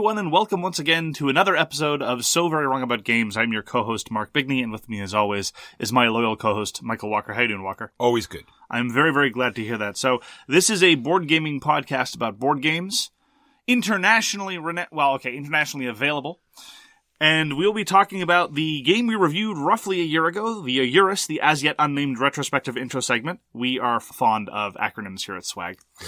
everyone, and welcome once again to another episode of So Very Wrong About Games. I'm your co-host, Mark Bigney, and with me, as always, is my loyal co-host, Michael Walker. How you doing, Walker? Always good. I'm very, very glad to hear that. So, this is a board gaming podcast about board games, internationally available. And we'll be talking about the game we reviewed roughly a year ago, the AYURIS, the as-yet-unnamed retrospective intro segment. We are fond of acronyms here at Swag. Yeah.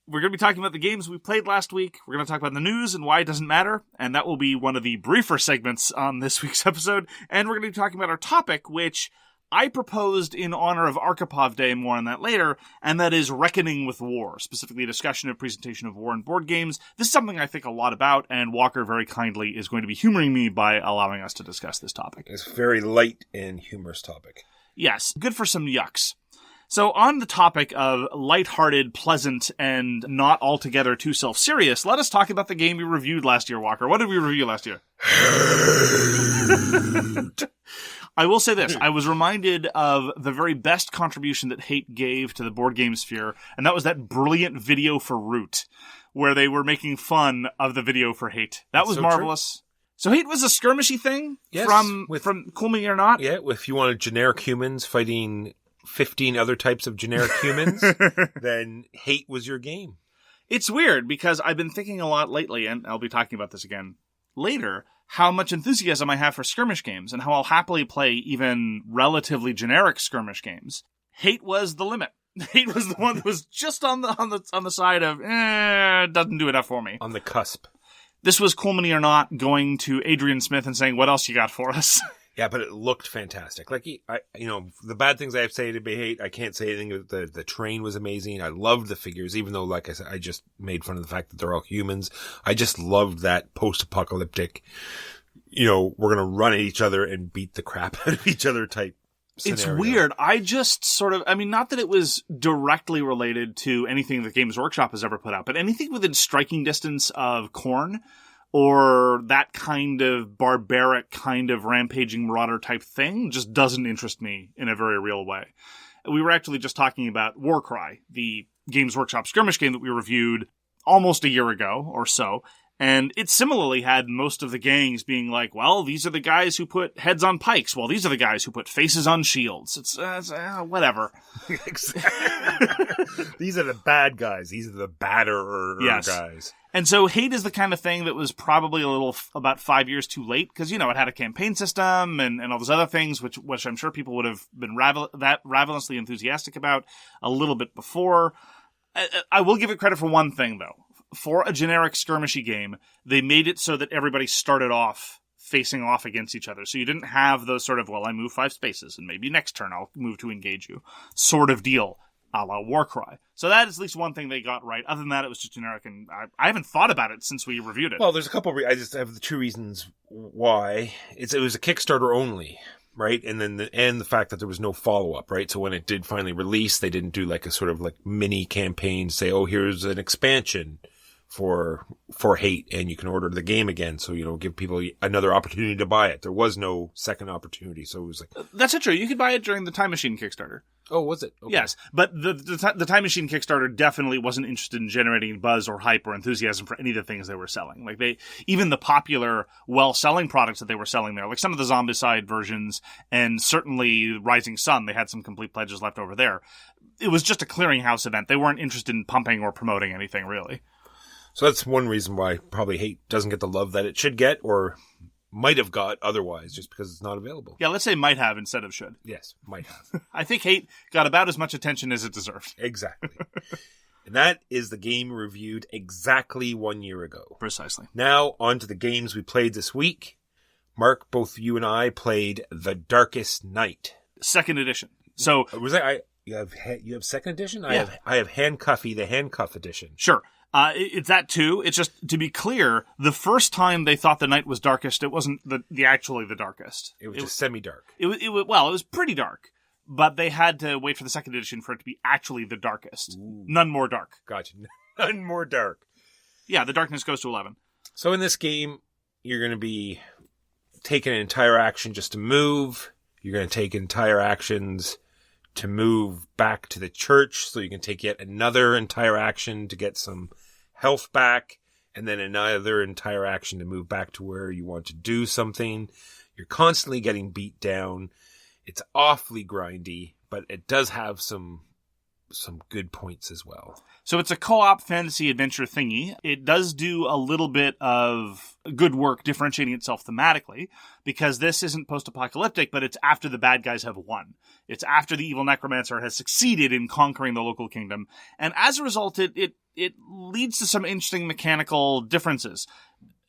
We're going to be talking about the games we played last week. We're going to talk about the news and why it doesn't matter. And that will be one of the briefer segments on this week's episode. And we're going to be talking about our topic, which I proposed in honor of Arkhipov Day, more on that later, and that is Reckoning with War, specifically a discussion and presentation of war in board games. This is something I think a lot about, and Walker very kindly is going to be humoring me by allowing us to discuss this topic. It's a very light and humorous topic. Yes, good for some yucks. So on the topic of lighthearted, pleasant, and not altogether too self-serious, let us talk about the game we reviewed last year, Walker. What did we review last year? I will say this. I was reminded of the very best contribution that Hate gave to the board game sphere, and that was that brilliant video for Root, where they were making fun of the video for Hate. That was so marvelous. True. So Hate was a skirmishy thing from Cool Me or Not? Yeah, if you wanted generic humans fighting 15 other types of generic humans, then Hate was your game. It's weird because I've been thinking a lot lately, and I'll be talking about this again later, how much enthusiasm I have for skirmish games and how I'll happily play even relatively generic skirmish games. Hate was the limit. Hate was the one that was just on the side of doesn't do enough for me. On the cusp. This was Cool Me or Not going to Adrian Smith and saying, "What else you got for us?" Yeah, but it looked fantastic. Like, the bad things I have to say to be Hate, I can't say anything. The terrain was amazing. I loved the figures, even though, like I said, I just made fun of the fact that they're all humans. I just loved that post-apocalyptic, we're going to run at each other and beat the crap out of each other type scenario. It's weird. I just not that it was directly related to anything that Games Workshop has ever put out, but anything within striking distance of Khorne, or that kind of barbaric, kind of rampaging marauder type thing just doesn't interest me in a very real way. We were actually just talking about Warcry, the Games Workshop skirmish game that we reviewed almost a year ago or so, and it similarly had most of the gangs being like, well, these are the guys who put heads on pikes, well, these are the guys who put faces on shields. It's whatever. These are the bad guys. These are the badder guys. And so Hate is the kind of thing that was probably about 5 years too late, because, it had a campaign system and all those other things, which I'm sure people would have been ravenously enthusiastic about a little bit before. I will give it credit for one thing, though. For a generic skirmishy game, they made it so that everybody started off facing off against each other. So you didn't have those sort of, I move 5 spaces, and maybe next turn I'll move to engage you sort of deal, a la Warcry. So that is at least one thing they got right. Other than that, it was just generic, and I haven't thought about it since we reviewed it. Well, there's a couple I just have the two reasons why. It was a Kickstarter only, right? And then the fact that there was no follow-up, right? So when it did finally release, they didn't do like a sort of like mini campaign, say, oh, here's an expansion for Hate, and you can order the game again. So, give people another opportunity to buy it. There was no second opportunity. So it was like... That's not true. You could buy it during the Time Machine Kickstarter. Oh, was it? Okay. Yes, but the Time Machine Kickstarter definitely wasn't interested in generating buzz or hype or enthusiasm for any of the things they were selling. Like even the popular, well-selling products that they were selling there, like some of the Zombicide versions, and certainly Rising Sun, they had some complete pledges left over there. It was just a clearinghouse event. They weren't interested in pumping or promoting anything, really. So that's one reason why probably Hate doesn't get the love that it should get, or might have got otherwise, just because it's not available. Yeah, let's say might have instead of should. Yes, might have. I think Hate got about as much attention as it deserved. Exactly. And that is the game reviewed exactly 1 year ago. Precisely. Now, on to the games we played this week. Mark, both you and I played The Darkest Night. Second edition. So was that you have second edition? Yeah. I have Handcuffy, the Handcuff edition. Sure. It's that too. It's just, to be clear, the first time they thought the night was darkest, it wasn't actually the darkest. It was just semi-dark. It was pretty dark, but they had to wait for the second edition for it to be actually the darkest. Ooh. None more dark. Gotcha. None more dark. Yeah, the darkness goes to 11. So in this game, you're going to be taking an entire action just to move. You're going to take entire actions to move back to the church, so you can take yet another entire action to get some health back, and then another entire action to move back to where you want to do something. You're constantly getting beat down. It's awfully grindy, but it does have some good points as well. So it's a co-op fantasy adventure thingy. It does do a little bit of good work differentiating itself thematically, because this isn't post-apocalyptic, but it's after the bad guys have won. It's after the evil necromancer has succeeded in conquering the local kingdom. And as a result, it leads to some interesting mechanical differences.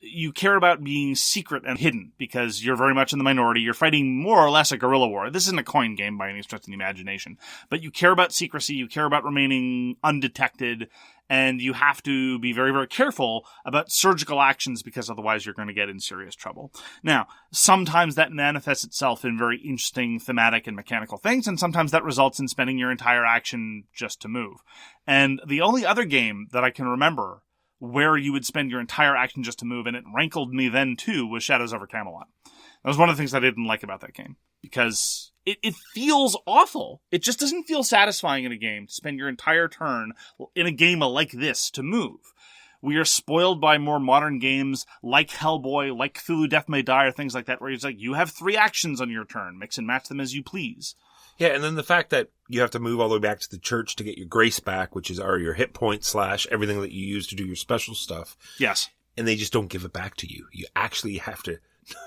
You care about being secret and hidden because you're very much in the minority. You're fighting more or less a guerrilla war. This isn't a coin game by any stretch of the imagination, but you care about secrecy. You care about remaining undetected, and you have to be very, very careful about surgical actions because otherwise you're going to get in serious trouble. Now, sometimes that manifests itself in very interesting thematic and mechanical things, and sometimes that results in spending your entire action just to move. And the only other game that I can remember where you would spend your entire action just to move, and it rankled me then too, was Shadows over Camelot. That was one of the things I didn't like about that game, because it feels awful. It just doesn't feel satisfying in a game to spend your entire turn in a game like this to move. We are spoiled by more modern games like Hellboy, like Cthulhu Death May Die, or things like that, where it's like, you have 3 actions on your turn, mix and match them as you please. Yeah, and then the fact that you have to move all the way back to the church to get your grace back, which are your hit points / everything that you use to do your special stuff. Yes. And they just don't give it back to you. You actually have to,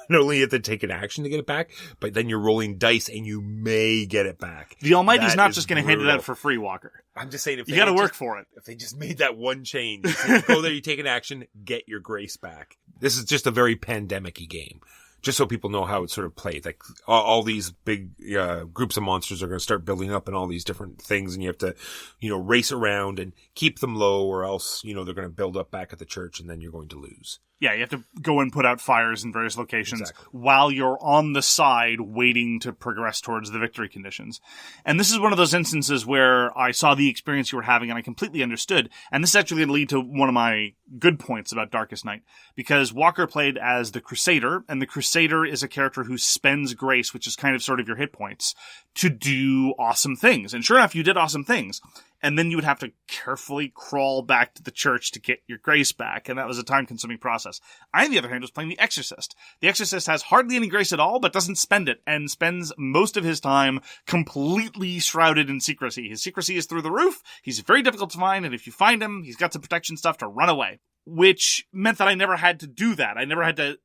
not only have to take an action to get it back, but then you're rolling dice and you may get it back. The Almighty's not just going to hand it out for free, Walker. I'm just saying, if you got to work for it. If they just made that one change, you go there, you take an action, get your grace back. This is just a very pandemic-y game. Just so people know how it's sort of played. Like, all these big groups of monsters are going to start building up and all these different things, and you have to, race around and keep them low, or else, they're going to build up back at the church, and then you're going to lose. Yeah, you have to go and put out fires in various locations while you're on the side waiting to progress towards the victory conditions. And this is one of those instances where I saw the experience you were having and I completely understood. And this is actually going to lead to one of my good points about Darkest Night, because Walker played as the Crusader, and the Crusader is a character who spends grace, which is kind of sort of your hit points, to do awesome things. And sure enough, you did awesome things. And then you would have to carefully crawl back to the church to get your grace back, and that was a time-consuming process. I, on the other hand, was playing the Exorcist. The Exorcist has hardly any grace at all, but doesn't spend it, and spends most of his time completely shrouded in secrecy. His secrecy is through the roof, he's very difficult to find, and if you find him, he's got some protection stuff to run away. Which meant that I never had to do that. I never had to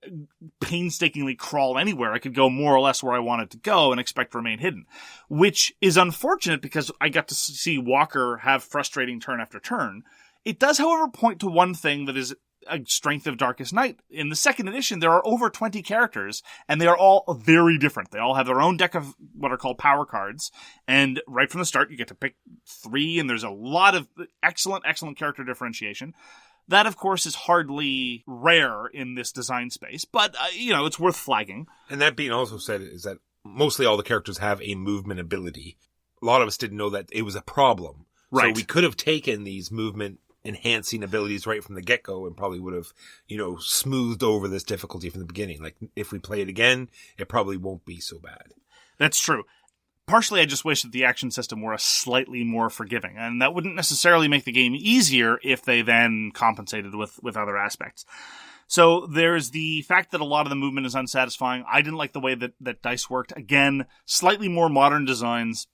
painstakingly crawl anywhere. I could go more or less where I wanted to go and expect to remain hidden. Which is unfortunate because I got to see Walker have frustrating turn after turn. It does, however, point to one thing that is a strength of Darkest Night. In the second edition, there are over 20 characters, and they are all very different. They all have their own deck of what are called power cards, and right from the start, you get to pick 3, and there's a lot of excellent character differentiation. That, of course, is hardly rare in this design space, but, it's worth flagging. And that being also said is that mostly all the characters have a movement ability. A lot of us didn't know that it was a problem. Right. So we could have taken these movement enhancing abilities right from the get-go and probably would have, smoothed over this difficulty from the beginning. Like, if we play it again, it probably won't be so bad. That's true. Partially, I just wish that the action system were a slightly more forgiving, and that wouldn't necessarily make the game easier if they then compensated with other aspects. So there's the fact that a lot of the movement is unsatisfying. I didn't like the way that dice worked. Again, slightly more modern designs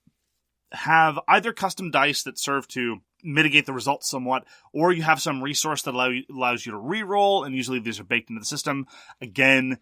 have either custom dice that serve to mitigate the results somewhat, or you have some resource that allows you to re-roll, and usually these are baked into the system. Again,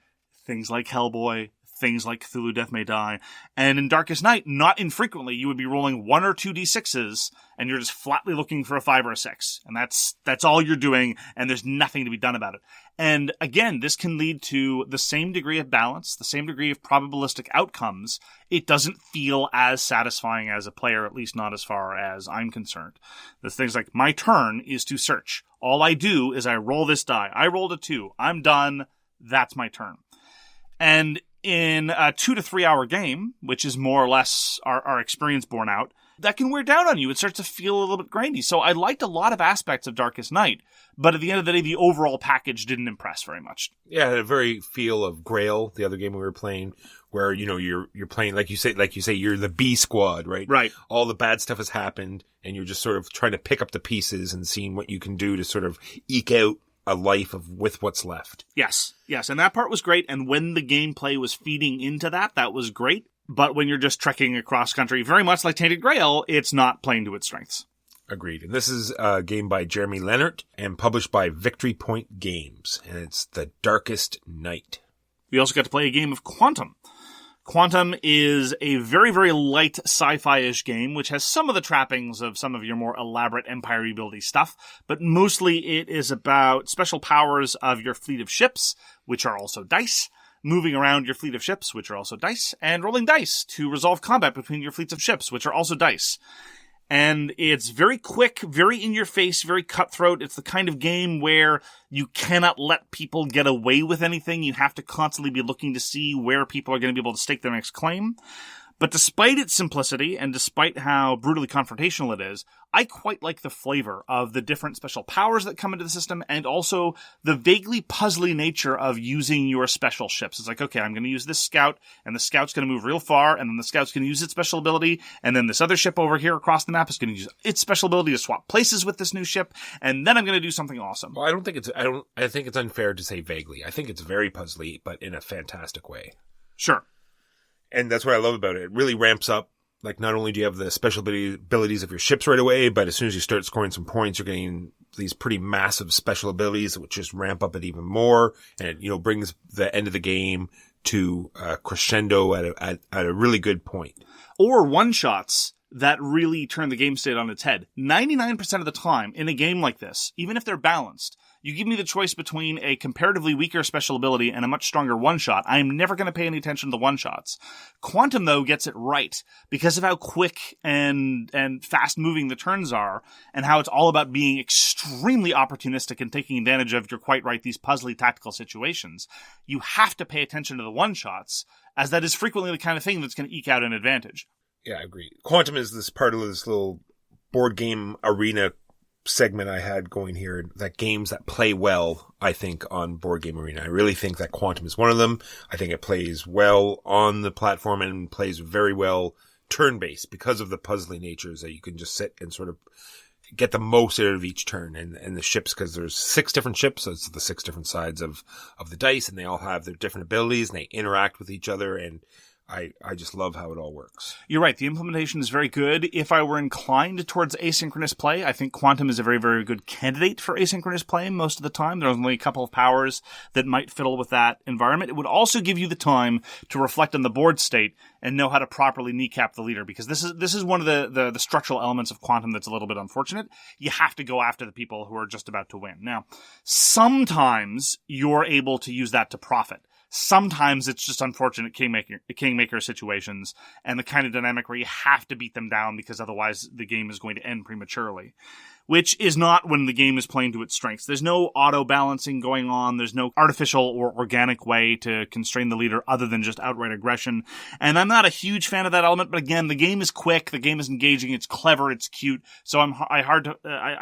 things like Hellboy, things like Cthulhu Death May Die. And in Darkest Night, not infrequently, you would be rolling 1 or 2 d6s, and you're just flatly looking for a 5 or a 6. And that's all you're doing, and there's nothing to be done about it. And again, this can lead to the same degree of balance, the same degree of probabilistic outcomes. It doesn't feel as satisfying as a player, at least not as far as I'm concerned. There's things like, my turn is to search. All I do is I roll this die. I rolled a 2. I'm done. That's my turn. And in a 2 to 3 hour game, which is more or less our experience borne out, that can wear down on you. It starts to feel a little bit grindy. So I liked a lot of aspects of Darkest Night, but at the end of the day, the overall package didn't impress very much. Yeah, it had a very feel of Grail, the other game we were playing, where, you're playing, like you say, you're the B squad, right? Right. All the bad stuff has happened, and you're just sort of trying to pick up the pieces and seeing what you can do to sort of eke out a life with what's left. Yes, and that part was great, and when the gameplay was feeding into that, that was great. But when you're just trekking across country, very much like Tainted Grail, it's not playing to its strengths. Agreed. And this is a game by Jeremy Lennert and published by Victory Point Games. And it's The Darkest Night. We also got to play a game of Quantum. Quantum is a very, very light sci-fi-ish game, which has some of the trappings of some of your more elaborate Empire rebuildy stuff, but mostly it is about special powers of your fleet of ships, which are also dice, moving around your fleet of ships, which are also dice, and rolling dice to resolve combat between your fleets of ships, which are also dice. And it's very quick, very in your face, very cutthroat. It's the kind of game where you cannot let people get away with anything. You have to constantly be looking to see where people are going to be able to stake their next claim. But despite its simplicity, and despite how brutally confrontational it is, I quite like the flavor of the different special powers that come into the system, and also the vaguely puzzly nature of using your special ships. It's like, okay, I'm going to use this scout, and the scout's going to move real far, and then the scout's going to use its special ability, and then this other ship over here across the map is going to use its special ability to swap places with this new ship, and then I'm going to do something awesome. Well, I think it's unfair to say vaguely. I think it's very puzzly, but in a fantastic way. Sure. And that's what I love about it. It really ramps up. Like, not only do you have the special abilities of your ships right away, but as soon as you start scoring some points, you're getting these pretty massive special abilities, which just ramp up it even more. And, brings the end of the game to a crescendo at a really good point. Or one-shots that really turn the game state on its head. 99% of the time in a game like this, even if they're balanced, you give me the choice between a comparatively weaker special ability and a much stronger one-shot. I'm never going to pay any attention to the one-shots. Quantum, though, gets it right because of how quick and fast-moving the turns are, and how it's all about being extremely opportunistic and taking advantage of, you're quite right, these puzzly tactical situations. You have to pay attention to the one-shots, as that is frequently the kind of thing that's going to eke out an advantage. Yeah, I agree. Quantum is this part of this little board game arena segment I had going here, that games that play well, I think, on Board Game Arena. I really think that Quantum is one of them. I think it plays well on the platform and plays very well turn-based because of the puzzly natures that you can just sit and sort of get the most out of each turn. And the ships, because there's 6 different ships, so it's the 6 different sides of the dice, and they all have their different abilities, and they interact with each other, and I just love how it all works. You're right. The implementation is very good. If I were inclined towards asynchronous play, I think Quantum is a very, very good candidate for asynchronous play most of the time. There's only a couple of powers that might fiddle with that environment. It would also give you the time to reflect on the board state and know how to properly kneecap the leader, because this is one of the structural elements of Quantum that's a little bit unfortunate. You have to go after the people who are just about to win. Now, sometimes you're able to use that to profit. Sometimes it's just unfortunate kingmaker situations and the kind of dynamic where you have to beat them down because otherwise the game is going to end prematurely, which is not when the game is playing to its strengths. There's no auto-balancing going on. There's no artificial or organic way to constrain the leader other than just outright aggression. And I'm not a huge fan of that element, but again, the game is quick, the game is engaging, it's clever, it's cute, so I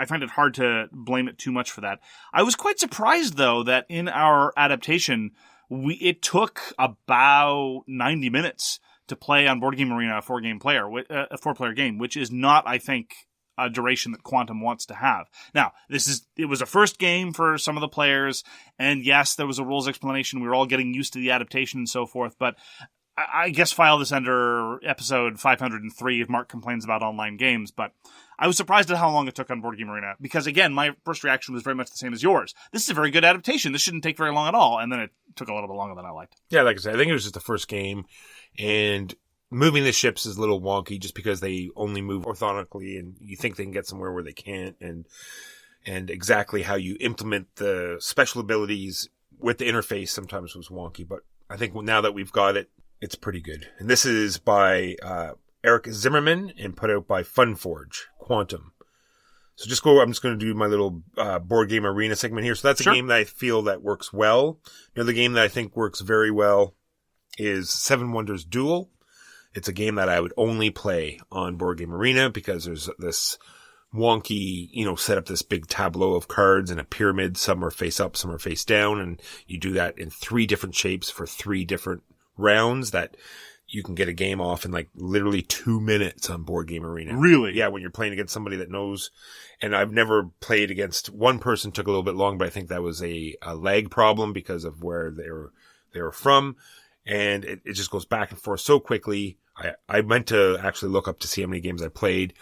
find it hard to blame it too much for that. I was quite surprised, though, that in our adaptation, it took about 90 minutes to play on Board Game Arena a 4-player game, which is not, I think, a duration that Quantum wants to have. Now, it was a first game for some of the players, and yes, there was a rules explanation. We were all getting used to the adaptation and so forth, but I guess file this under episode 503 if Mark complains about online games, but I was surprised at how long it took on Board Game Arena, because again, my first reaction was very much the same as yours. This is a very good adaptation. This shouldn't take very long at all, and then it took a little bit longer than I liked. Yeah, like I said, I think it was just the first game, and moving the ships is a little wonky just because they only move orthogonally, and you think they can get somewhere where they can't, and exactly how you implement the special abilities with the interface sometimes was wonky, but I think now that we've got it, it's pretty good. And this is by Eric Zimmerman and put out by Funforge, Quantum. So I'm just going to do my little Board Game Arena segment here. So that's a game that I feel that works well. Another game that I think works very well is Seven Wonders Duel. It's a game that I would only play on Board Game Arena because there's this wonky, set up this big tableau of cards and a pyramid. Some are face up, some are face down. And you do that in 3 different shapes for 3 different rounds that you can get a game off in like literally 2 minutes on Board Game Arena. Really? Yeah, when you're playing against somebody that knows. And I've never played against one person, took a little bit long, but I think that was a lag problem because of where they were from. And it just goes back and forth so quickly. I meant to actually look up to see how many games I played.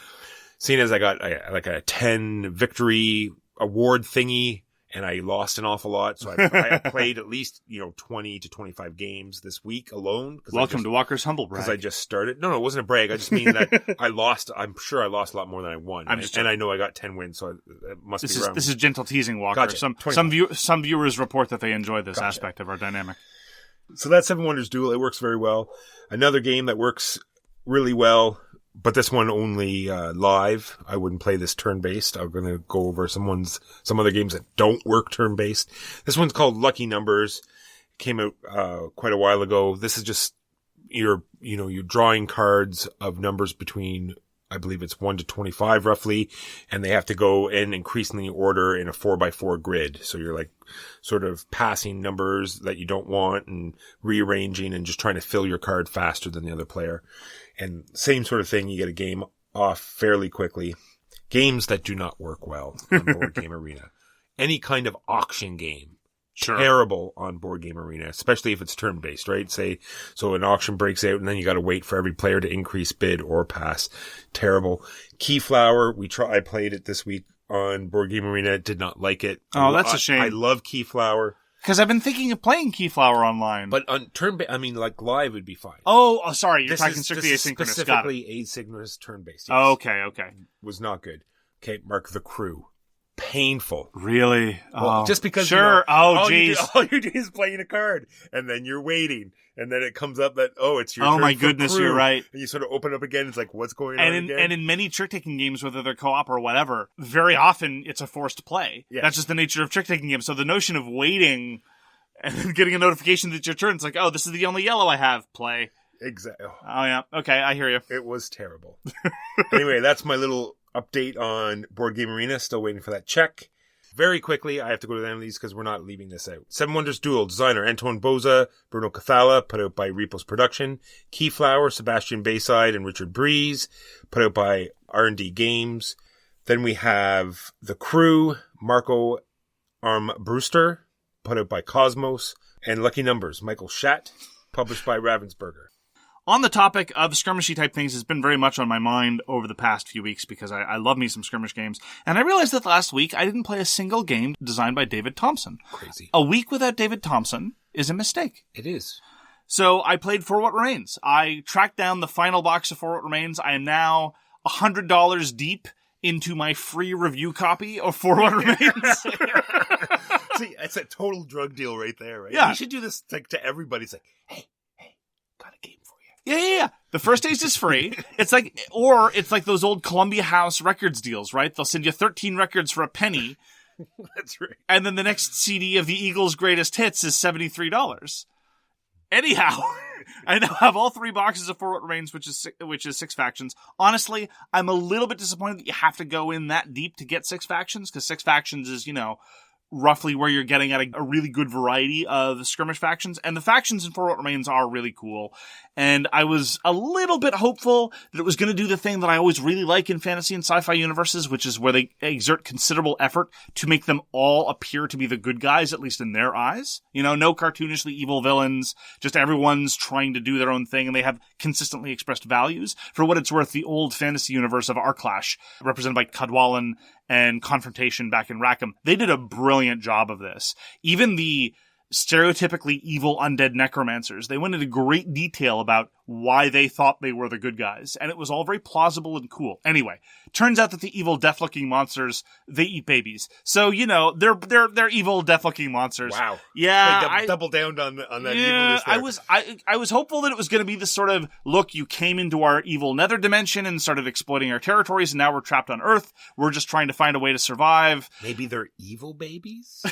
Seeing as I got like a 10 victory award thingy, and I lost an awful lot. So I played at least, 20 to 25 games this week alone. Welcome to Walker's Humble Brag. Because I just started. No, it wasn't a brag. I just mean that I lost. I'm sure I lost a lot more than I won. And I know I got 10 wins, so it must be around. This is gentle teasing, Walker. Gotcha. Some viewers report that they enjoy this aspect of our dynamic. So that's Seven Wonders Duel. It works very well. Another game that works really well, but this one only live. I wouldn't play this turn-based. I'm going to go over some other games that don't work turn-based. This one's called Lucky Numbers. It came out quite a while ago. This is just you're drawing cards of numbers between, I believe it's 1 to 25 roughly, and they have to go in increasingly order in a 4x4 grid. So you're like sort of passing numbers that you don't want and rearranging and just trying to fill your card faster than the other player. And same sort of thing, you get a game off fairly quickly. Games that do not work well on Board Game Arena. Any kind of auction game. Sure. Terrible on Board Game Arena, especially if it's turn-based, right? So an auction breaks out and then you got to wait for every player to increase bid or pass. Terrible. Keyflower, I played it this week on Board Game Arena, did not like it. Oh, that's a shame. I love Keyflower. Because I've been thinking of playing Keyflower online. But on like live would be fine. Oh, sorry. You're talking strictly asynchronous. Specifically asynchronous turn-based. Yes. Oh, okay. Was not good. Okay, Mark, The Crew. Painful. Really? Well, just because sure. All you do is playing a card, and then you're waiting, and then it comes up that it's your turn. Oh my goodness, Crew. you're right. And you sort of open up again. It's like, what's going on again? And in many trick taking games, whether they're co-op or whatever, very often it's a forced play. Yeah. That's just the nature of trick taking games. So the notion of waiting and then getting a notification that it's your turn, it's like, oh, this is the only yellow I have. Play. Exactly. Oh yeah. Okay, I hear you. It was terrible. Anyway, that's my little update on Board Game Arena. Still waiting for that check. Very quickly, I have to go to the end of these because we're not leaving this out. Seven Wonders Duel, designer Antoine Bauza, Bruno Cathala, put out by Repos Production. Keyflower, Sebastian Bayside and Richard Breese, put out by R&D Games. Then we have The Crew, Marco Armbruster, put out by KOSMOS. And Lucky Numbers, Michael Schacht, published by Ravensburger. On the topic of skirmishy type things, has been very much on my mind over the past few weeks because I love me some skirmish games. And I realized that last week I didn't play a single game designed by David Thompson. Crazy. A week without David Thompson is a mistake. It is. So I played For What Remains. I tracked down the final box of For What Remains. I am now $100 deep into my free review copy of For What Remains. See, it's a total drug deal right there, right? Yeah. You should do this to everybody. It's like, hey, got a game for you. Yeah. The first taste is free. It's like those old Columbia House Records deals, right? They'll send you 13 records for a penny. That's right. And then the next CD of the Eagles' greatest hits is $73. Anyhow, I now have all 3 boxes of For What Remains, which is 6 factions. Honestly, I'm a little bit disappointed that you have to go in that deep to get 6 factions, because 6 factions is, roughly where you're getting at a really good variety of skirmish factions. And the factions in For What Remains are really cool. And I was a little bit hopeful that it was going to do the thing that I always really like in fantasy and sci-fi universes, which is where they exert considerable effort to make them all appear to be the good guys, at least in their eyes. No cartoonishly evil villains, just everyone's trying to do their own thing, and they have consistently expressed values. For what it's worth, the old fantasy universe of Arklash, represented by Cadwallon and Confrontation back in Rackham, they did a brilliant job of this. Even the stereotypically evil undead necromancers, they went into great detail about why they thought they were the good guys, and it was all very plausible and cool. Anyway, turns out that the evil death-looking monsters, they eat babies. So, they're evil death-looking monsters. Wow. Yeah. They double down on that evilness there. I was hopeful that it was going to be this sort of, look, you came into our evil nether dimension and started exploiting our territories, and now we're trapped on Earth. We're just trying to find a way to survive. Maybe they're evil babies?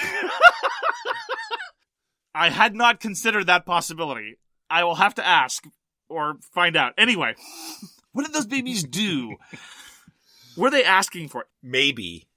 I had not considered that possibility. I will have to ask or find out. Anyway, what did those babies do? Were they asking for it? Maybe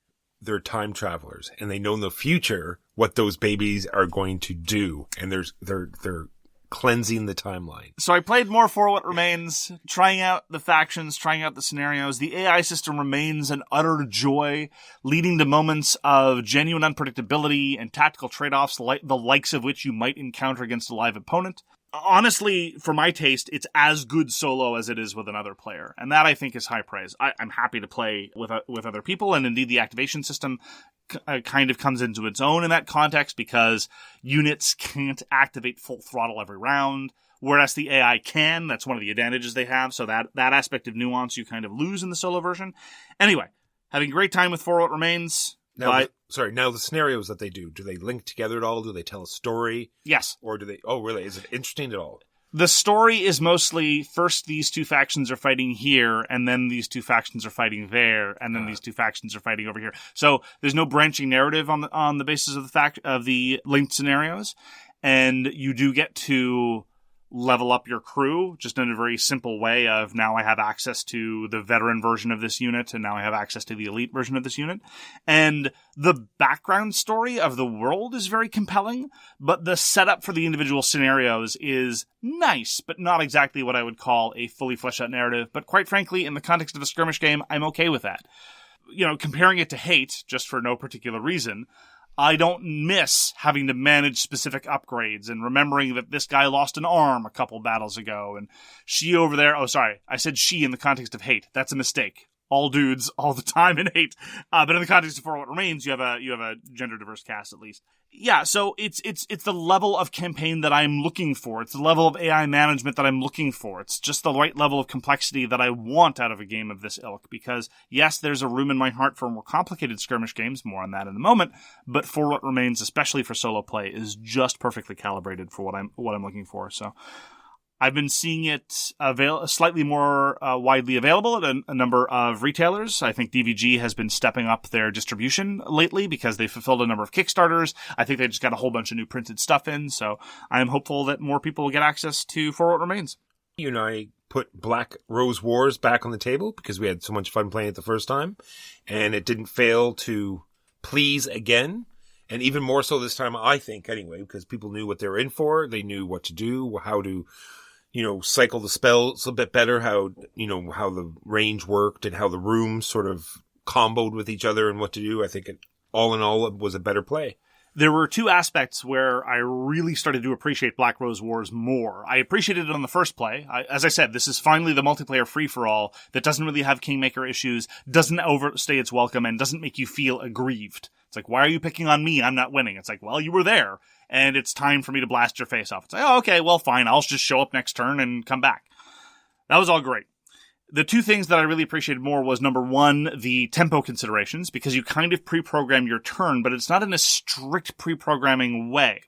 they're time travelers and they know in the future what those babies are going to do, and they're cleansing the timeline. So I played more For What Remains, trying out the factions, trying out the scenarios. The AI system remains an utter joy, leading to moments of genuine unpredictability and tactical trade-offs, the likes of which you might encounter against a live opponent. Honestly, for my taste, it's as good solo as it is with another player. And that, I think, is high praise. I'm happy to play with other people, and indeed the activation system kind of comes into its own in that context because units can't activate full throttle every round, whereas the AI can. That's one of the advantages they have, so that aspect of nuance you kind of lose in the solo version. Anyway, having a great time with For What Remains. Now, now the scenarios that they do they link together at all? Do they tell a story? Yes. Or do they, oh really, is it interesting at all? The story is mostly, first these two factions are fighting here, and then these two factions are fighting there, and then these two factions are fighting over here. So there's no branching narrative on the basis of the linked scenarios, and you do get to level up your crew just in a very simple way of now I have access to the veteran version of this unit and now I have access to the elite version of this unit. And the background story of the world is very compelling, but the setup for the individual scenarios is nice, but not exactly what I would call a fully fleshed out narrative. But quite frankly, in the context of a skirmish game, I'm okay with that. You know, comparing it to Hate, just for no particular reason, I don't miss having to manage specific upgrades and remembering that this guy lost an arm a couple battles ago and she over there. Oh, sorry. I said she in the context of Hate. That's a mistake. All dudes all the time in Hate. But in the context of For What Remains, you have a gender diverse cast at least. Yeah, so it's the level of campaign that I'm looking for. It's the level of AI management that I'm looking for. It's just the right level of complexity that I want out of a game of this ilk. Because yes, there's a room in my heart for more complicated skirmish games. More on that in a moment. But For What Remains, especially for solo play, is just perfectly calibrated for what I'm looking for. So I've been seeing it slightly more widely available at a number of retailers. I think DVG has been stepping up their distribution lately because they fulfilled a number of Kickstarters. I think they just got a whole bunch of new printed stuff in, so I am hopeful that more people will get access to For What Remains. You and I put Black Rose Wars back on the table because we had so much fun playing it the first time, and it didn't fail to please again. And even more so this time, I think, anyway, because people knew what they were in for. They knew what to do, how to cycle the spells a bit better, how the range worked and how the rooms sort of comboed with each other and what to do. I think all in all, it was a better play. There were two aspects where I really started to appreciate Black Rose Wars more. I appreciated it on the first play. As I said, this is finally the multiplayer free-for-all that doesn't really have Kingmaker issues, doesn't overstay its welcome, and doesn't make you feel aggrieved. It's like, why are you picking on me? I'm not winning. It's like, well, you were there, and it's time for me to blast your face off. It's like, oh, okay, well, fine. I'll just show up next turn and come back. That was all great. The two things that I really appreciated more was, number one, the tempo considerations, because you kind of pre-program your turn, but it's not in a strict pre-programming way.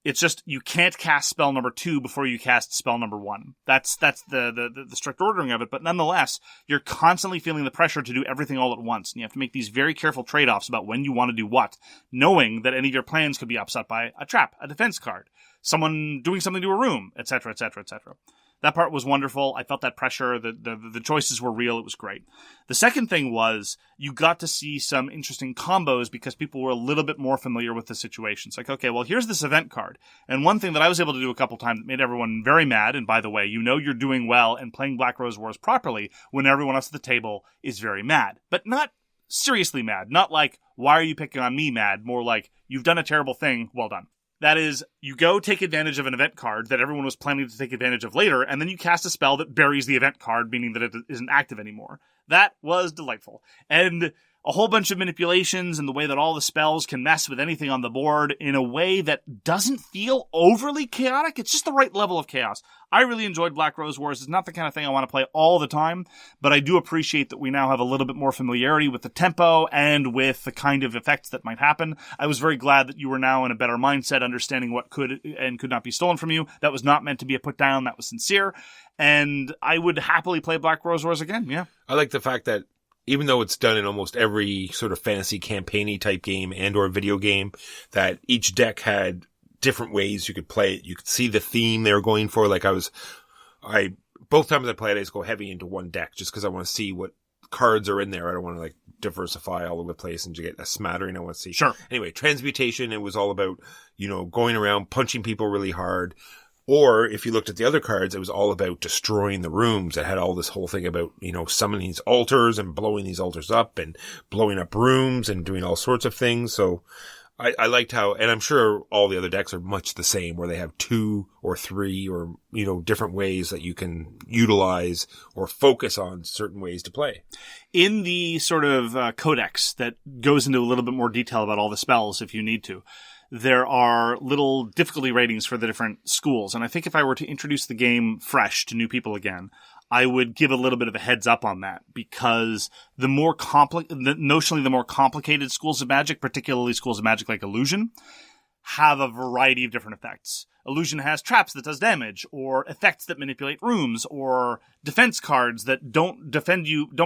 It's just, you can't cast spell number 2 before you cast spell number 1. That's the strict ordering of it, but nonetheless, you're constantly feeling the pressure to do everything all at once, and you have to make these very careful trade-offs about when you want to do what, knowing that any of your plans could be upset by a trap, a defense card, someone doing something to a room, etc., etc., etc. That part was wonderful. I felt that pressure. The choices were real. It was great. The second thing was you got to see some interesting combos because people were a little bit more familiar with the situation. It's like, okay, well, here's this event card. And one thing that I was able to do a couple times that made everyone very mad, and by the way, you're doing well and playing Black Rose Wars properly when everyone else at the table is very mad. But not seriously mad. Not like, why are you picking on me mad? More like, you've done a terrible thing. Well done. That is, you go take advantage of an event card that everyone was planning to take advantage of later, and then you cast a spell that buries the event card, meaning that it isn't active anymore. That was delightful. And a whole bunch of manipulations and the way that all the spells can mess with anything on the board in a way that doesn't feel overly chaotic. It's just the right level of chaos. I really enjoyed Black Rose Wars. It's not the kind of thing I want to play all the time, but I do appreciate that we now have a little bit more familiarity with the tempo and with the kind of effects that might happen. I was very glad that you were now in a better mindset, understanding what could and could not be stolen from you. That was not meant to be a put down. That was sincere. And I would happily play Black Rose Wars again. Yeah. I like the fact that even though it's done in almost every sort of fantasy campaign-y type game and or video game, that each deck had different ways you could play it. You could see the theme they were going for. Like both times I played, I just go heavy into one deck just because I want to see what cards are in there. I don't want to diversify all over the place and to get a smattering. I want to see. Sure. Anyway, Transmutation, it was all about, going around punching people really hard, Or if you looked at the other cards, it was all about destroying the rooms. It had all this whole thing about, summoning these altars and blowing these altars up and blowing up rooms and doing all sorts of things. So I liked how, and I'm sure all the other decks are much the same, where they have 2 or 3 or, different ways that you can utilize or focus on certain ways to play. In the sort of codex that goes into a little bit more detail about all the spells if you need to, there are little difficulty ratings for the different schools. And I think if I were to introduce the game fresh to new people again, I would give a little bit of a heads up on that, because notionally the more complicated schools of magic, particularly schools of magic like illusion, have a variety of different effects. Illusion has traps that does damage, or effects that manipulate rooms, or defense cards that don't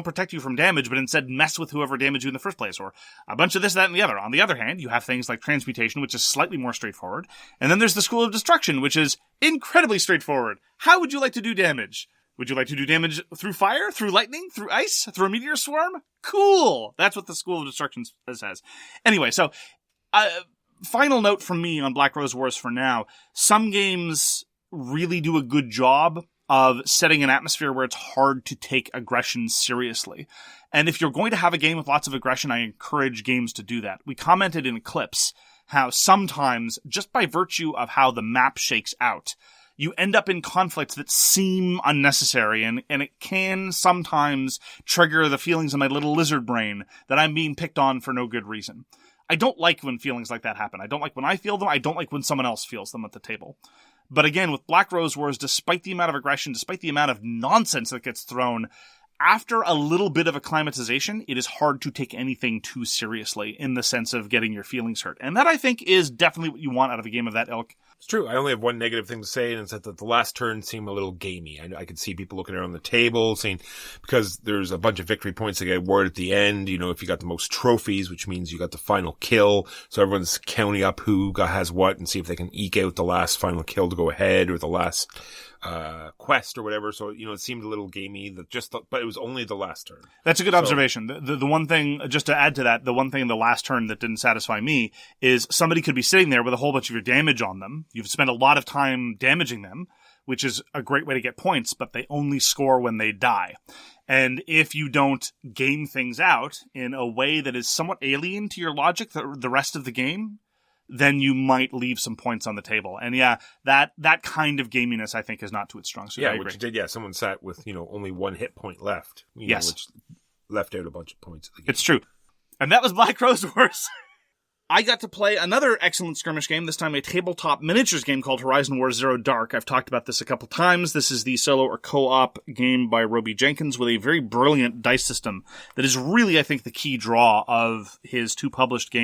protect you from damage, but instead mess with whoever damaged you in the first place, or a bunch of this, that, and the other. On the other hand, you have things like transmutation, which is slightly more straightforward. And then there's the School of Destruction, which is incredibly straightforward. How would you like to do damage? Would you like to do damage through fire, through lightning, through ice, through a meteor swarm? Cool! That's what the School of Destruction says. Anyway, so final note from me on Black Rose Wars for now. Some games really do a good job of setting an atmosphere where it's hard to take aggression seriously. And if you're going to have a game with lots of aggression, I encourage games to do that. We commented in Eclipse how sometimes, just by virtue of how the map shakes out, you end up in conflicts that seem unnecessary, and it can sometimes trigger the feelings in my little lizard brain that I'm being picked on for no good reason. I don't like when feelings like that happen. I don't like when I feel them. I don't like when someone else feels them at the table. But again, with Black Rose Wars, despite the amount of aggression, despite the amount of nonsense that gets thrown, after a little bit of acclimatization, it is hard to take anything too seriously in the sense of getting your feelings hurt. And that, I think, is definitely what you want out of a game of that ilk. It's true. I only have one negative thing to say, and it's that the last turn seemed a little gamey. I could see people looking around the table saying, because there's a bunch of victory points that get awarded at the end, if you got the most trophies, which means you got the final kill. So everyone's counting up who has what and see if they can eke out the last final kill to go ahead, or the last quest or whatever. So, it seemed a little gamey, but it was only the last turn. That's a good observation. The one thing, just to add to that, the one thing in the last turn that didn't satisfy me is somebody could be sitting there with a whole bunch of your damage on them. You've spent a lot of time damaging them, which is a great way to get points, but they only score when they die. And if you don't game things out in a way that is somewhat alien to your logic the rest of the game, then you might leave some points on the table. And yeah, that kind of gaminess, I think, is not to its strong suit. Yeah, which did, someone sat with, only 1 hit point left. Yes. Which left out a bunch of points of the game. It's true. And that was Black Rose Wars. I got to play another excellent skirmish game, this time a tabletop miniatures game called Horizon Wars Zero Dark. I've talked about this a couple times. This is the solo or co-op game by Roby Jenkins with a very brilliant dice system that is really, I think, the key draw of his two most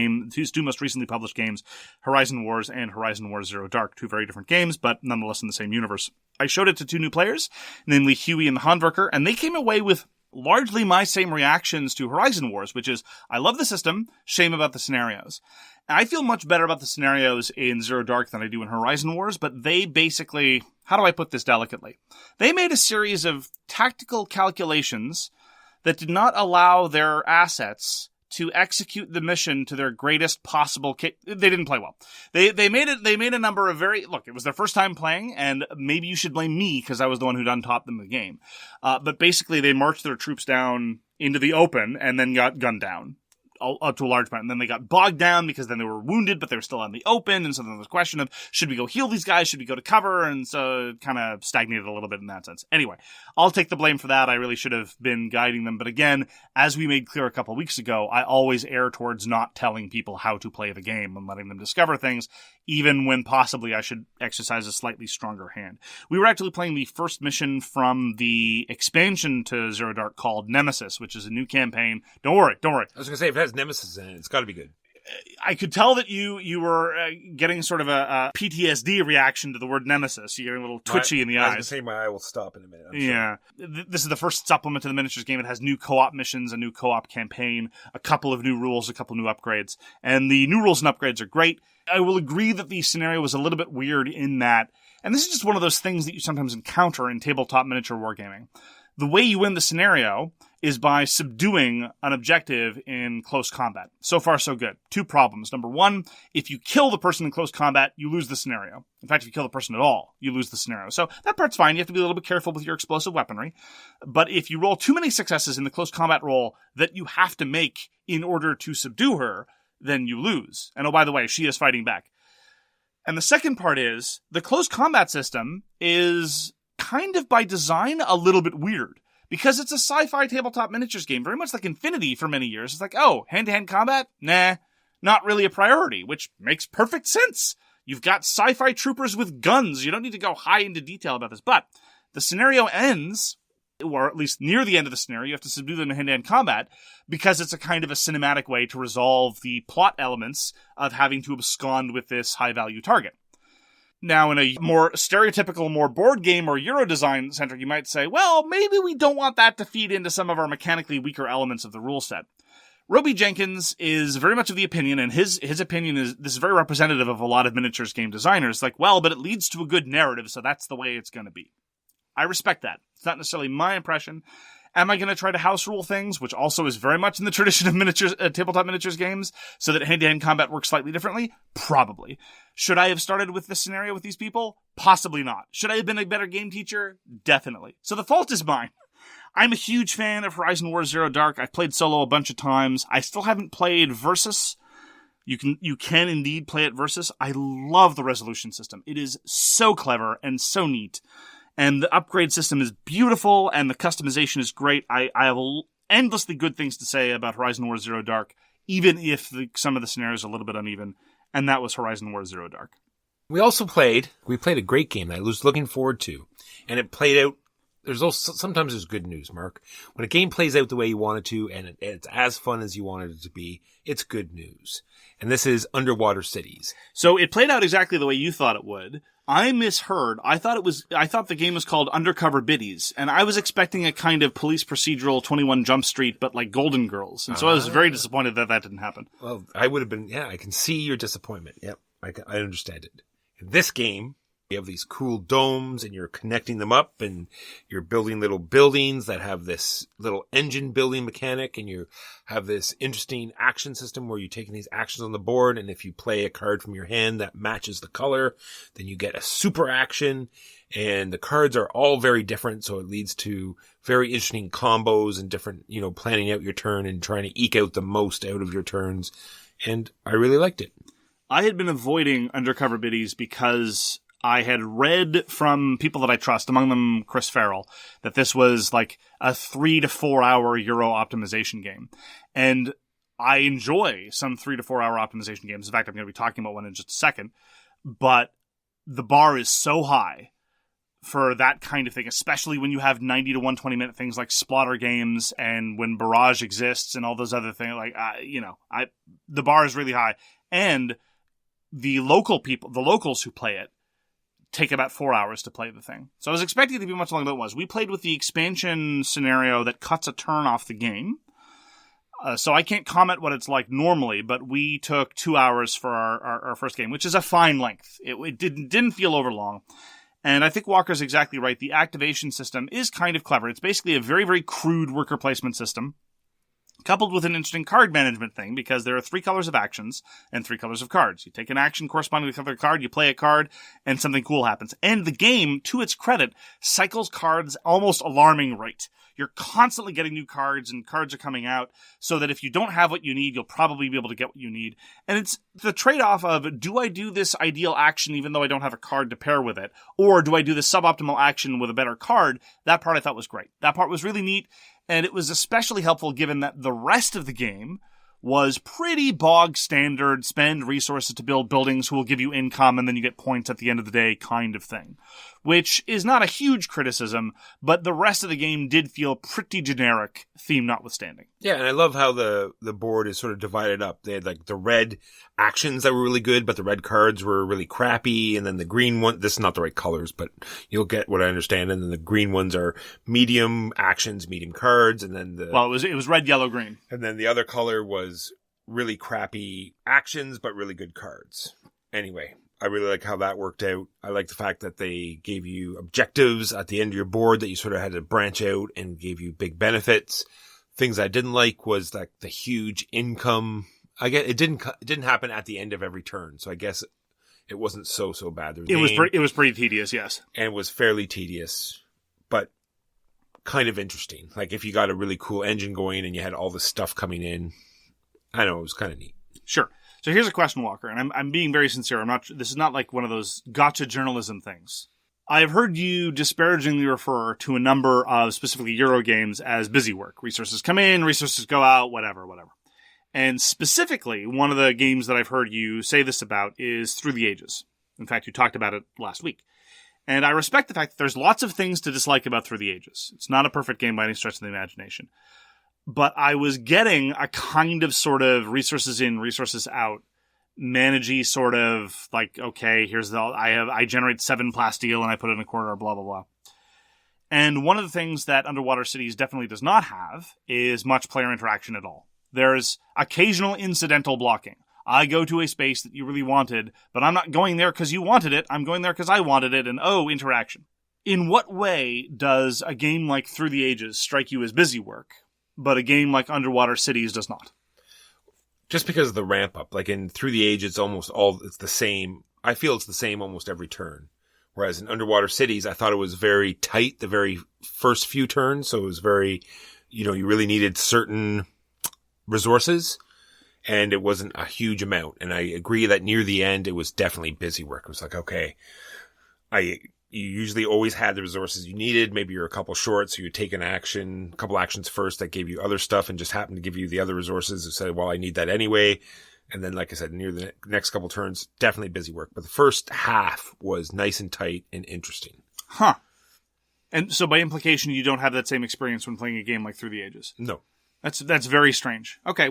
recently published games, Horizon Wars and Horizon Wars Zero Dark. Two very different games, but nonetheless in the same universe. I showed it to 2 new players, namely Huey and the Handwerker, and they came away with largely my same reactions to Horizon Wars, which is, I love the system, shame about the scenarios. I feel much better about the scenarios in Zero Dark than I do in Horizon Wars, but they basically, how do I put this delicately? They made a series of tactical calculations that did not allow their assets to execute the mission to their greatest possible they didn't play well. They made a number of it was their first time playing, and maybe you should blame me because I was the one who'd untaught them the game. But basically they marched their troops down into the open and then got gunned down. To a large part. And then they got bogged down because then they were wounded, but they were still out in the open. And so then there was a question of, should we go heal these guys? Should we go to cover? And so it kind of stagnated a little bit in that sense. Anyway, I'll take the blame for that. I really should have been guiding them. But again, as we made clear a couple of weeks ago, I always err towards not telling people how to play the game and letting them discover things, even when possibly I should exercise a slightly stronger hand. We were actually playing the first mission from the expansion to Zero Dark called Nemesis, which is a new campaign. Don't worry. I was going to say, if it has Nemesis in it, it's got to be good. I could tell that you were getting sort of a PTSD reaction to the word Nemesis. You're getting a little twitchy in the eyes. I was going to say my eye will stop in a minute. Yeah. This is the first supplement to the miniatures game. It has new co-op missions, a new co-op campaign, a couple of new rules, a couple of new upgrades. And the new rules and upgrades are great. I will agree that the scenario was a little bit weird in that, and this is just one of those things that you sometimes encounter in tabletop miniature wargaming. The way you win the scenario is by subduing an objective in close combat. So far, so good. 2 problems. Number 1, if you kill the person in close combat, you lose the scenario. In fact, if you kill the person at all, you lose the scenario. So that part's fine. You have to be a little bit careful with your explosive weaponry. But if you roll too many successes in the close combat roll that you have to make in order to subdue her, then you lose. And oh, by the way, she is fighting back. And the second part is, the close combat system is kind of by design a little bit weird. Because it's a sci-fi tabletop miniatures game, very much like Infinity for many years. It's like, oh, hand-to-hand combat? Nah, not really a priority, which makes perfect sense. You've got sci-fi troopers with guns. You don't need to go high into detail about this. But the scenario ends, or at least near the end of the scenario, you have to subdue them in hand-to-hand combat, because it's a kind of a cinematic way to resolve the plot elements of having to abscond with this high-value target. Now, in a more stereotypical, more board game or Euro design centric, you might say, well, maybe we don't want that to feed into some of our mechanically weaker elements of the rule set. Roby Jenkins is very much of the opinion, and his opinion is, this is very representative of a lot of miniatures game designers, like, well, but it leads to a good narrative, so that's the way it's going to be. I respect that. It's not necessarily my impression. Am I going to try to house rule things, which also is very much in the tradition of miniatures, tabletop miniatures games, so that hand-to-hand combat works slightly differently? Probably. Should I have started with this scenario with these people? Possibly not. Should I have been a better game teacher? Definitely. So the fault is mine. I'm a huge fan of Horizon War Zero Dark. I've played solo a bunch of times. I still haven't played Versus. You can indeed play it Versus. I love the resolution system. It is so clever and so neat. And the upgrade system is beautiful, and the customization is great. I have endlessly good things to say about Horizon War Zero Dark, even if some of the scenarios are a little bit uneven. And that was Horizon War Zero Dark. We played a great game that I was looking forward to. And it played out. Sometimes there's good news, Mark. When a game plays out the way you want it to, and it's as fun as you wanted it to be, it's good news. And this is Underwater Cities. So it played out exactly the way you thought it would. I misheard. I thought the game was called Undercover Biddies, and I was expecting a kind of police procedural 21 Jump Street, but like Golden Girls. And so I was very disappointed that didn't happen. Well, I would have been, I can see your disappointment. Yep, I understand it. In this game, you have these cool domes, and you're connecting them up, and you're building little buildings that have this little engine building mechanic, and you have this interesting action system where you're taking these actions on the board, and if you play a card from your hand that matches the color, then you get a super action, and the cards are all very different, so it leads to very interesting combos and different, planning out your turn and trying to eke out the most out of your turns, and I really liked it. I had been avoiding Undercover Biddies because I had read from people that I trust, among them Chris Farrell, that this was like a 3 to 4 hour Euro optimization game. And I enjoy some 3 to 4 hour optimization games. In fact, I'm going to be talking about one in just a second. But the bar is so high for that kind of thing, especially when you have 90 to 120 minute things like Splotter games and when Barrage exists and all those other things. The bar is really high. And the locals who play it, take about 4 hours to play the thing. So I was expecting it to be much longer than it was. We played with the expansion scenario that cuts a turn off the game. So I can't comment what it's like normally, but we took 2 hours for our first game, which is a fine length. It didn't feel overlong. And I think Walker's exactly right. The activation system is kind of clever. It's basically a very, very crude worker placement system, coupled with an interesting card management thing, because there are 3 colors of actions and 3 colors of cards. You take an action corresponding to the color of the card, you play a card, and something cool happens. And the game, to its credit, cycles cards almost alarming rate. You're constantly getting new cards, and cards are coming out, so that if you don't have what you need, you'll probably be able to get what you need. And it's the trade-off of, do I do this ideal action even though I don't have a card to pair with it? Or do I do this suboptimal action with a better card? That part I thought was great. That part was really neat. And it was especially helpful given that the rest of the game was pretty bog standard, spend resources to build buildings who will give you income and then you get points at the end of the day kind of thing. Which is not a huge criticism, but the rest of the game did feel pretty generic, theme notwithstanding. Yeah, and I love how the board is sort of divided up. They had like the red actions that were really good, but the red cards were really crappy, and then the green one, this is not the right colors, but you'll get what I understand, and then the green ones are medium actions, medium cards, and then it was red, yellow, green. And then the other color was really crappy actions, but really good cards. Anyway, I really like how that worked out. I like the fact that they gave you objectives at the end of your board that you sort of had to branch out and gave you big benefits. Things I didn't like was like the huge income. I guess it didn't happen at the end of every turn, so I guess it wasn't so bad. It was pretty tedious, yes, and was fairly tedious, but kind of interesting. Like if you got a really cool engine going and you had all this stuff coming in, I know it was kind of neat. Sure. So here's a question, Walker, and I'm being very sincere. This is not like one of those gotcha journalism things. I've heard you disparagingly refer to a number of specifically Euro games as busy work. Resources come in, resources go out, whatever. And specifically, one of the games that I've heard you say this about is Through the Ages. In fact, you talked about it last week. And I respect the fact that there's lots of things to dislike about Through the Ages. It's not a perfect game by any stretch of the imagination. But I was getting a kind of sort of resources in, resources out, managey sort of like, okay, here's I generate 7 plasteel and I put it in a corner, blah, blah, blah. And one of the things that Underwater Cities definitely does not have is much player interaction at all. There's occasional incidental blocking. I go to a space that you really wanted, but I'm not going there because you wanted it. I'm going there because I wanted it, and interaction. In what way does a game like Through the Ages strike you as busy work, but a game like Underwater Cities does not? Just because of the ramp up, like in Through the Ages, it's the same. I feel it's the same almost every turn. Whereas in Underwater Cities, I thought it was very tight the very first few turns. So it was very, you really needed certain resources and it wasn't a huge amount. And I agree that near the end, it was definitely busy work. It was like, okay, you usually always had the resources you needed. Maybe you're a couple short, so you take a couple actions first that gave you other stuff and just happened to give you the other resources and said, well, I need that anyway. And then, like I said, near the next couple turns, definitely busy work. But the first half was nice and tight and interesting. Huh. And so by implication, you don't have that same experience when playing a game like Through the Ages? No. That's very strange. Okay,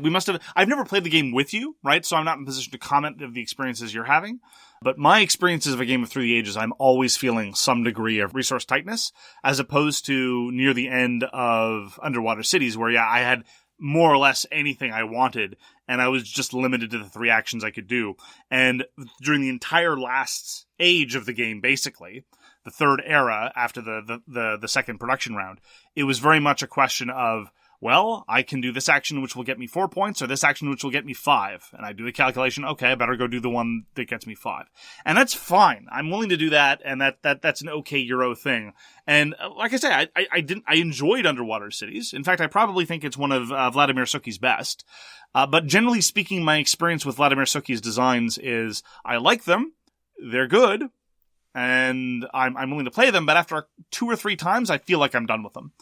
I've never played the game with you, right? So I'm not in a position to comment of the experiences you're having. But my experiences of a game of Through the Ages, I'm always feeling some degree of resource tightness, as opposed to near the end of Underwater Cities, where, I had more or less anything I wanted, and I was just limited to the 3 actions I could do. And during the entire last age of the game, basically, the third era after the second production round, it was very much a question of, well, I can do this action which will get me 4 points, or this action which will get me 5. And I do the calculation, okay, I better go do the one that gets me 5. And that's fine. I'm willing to do that, and that's an okay Euro thing. And like I say, I enjoyed Underwater Cities. In fact, I probably think it's one of Vladimir Suki's best. But generally speaking, my experience with Vladimir Suki's designs is I like them, they're good, and I'm willing to play them, but after 2 or 3 times, I feel like I'm done with them.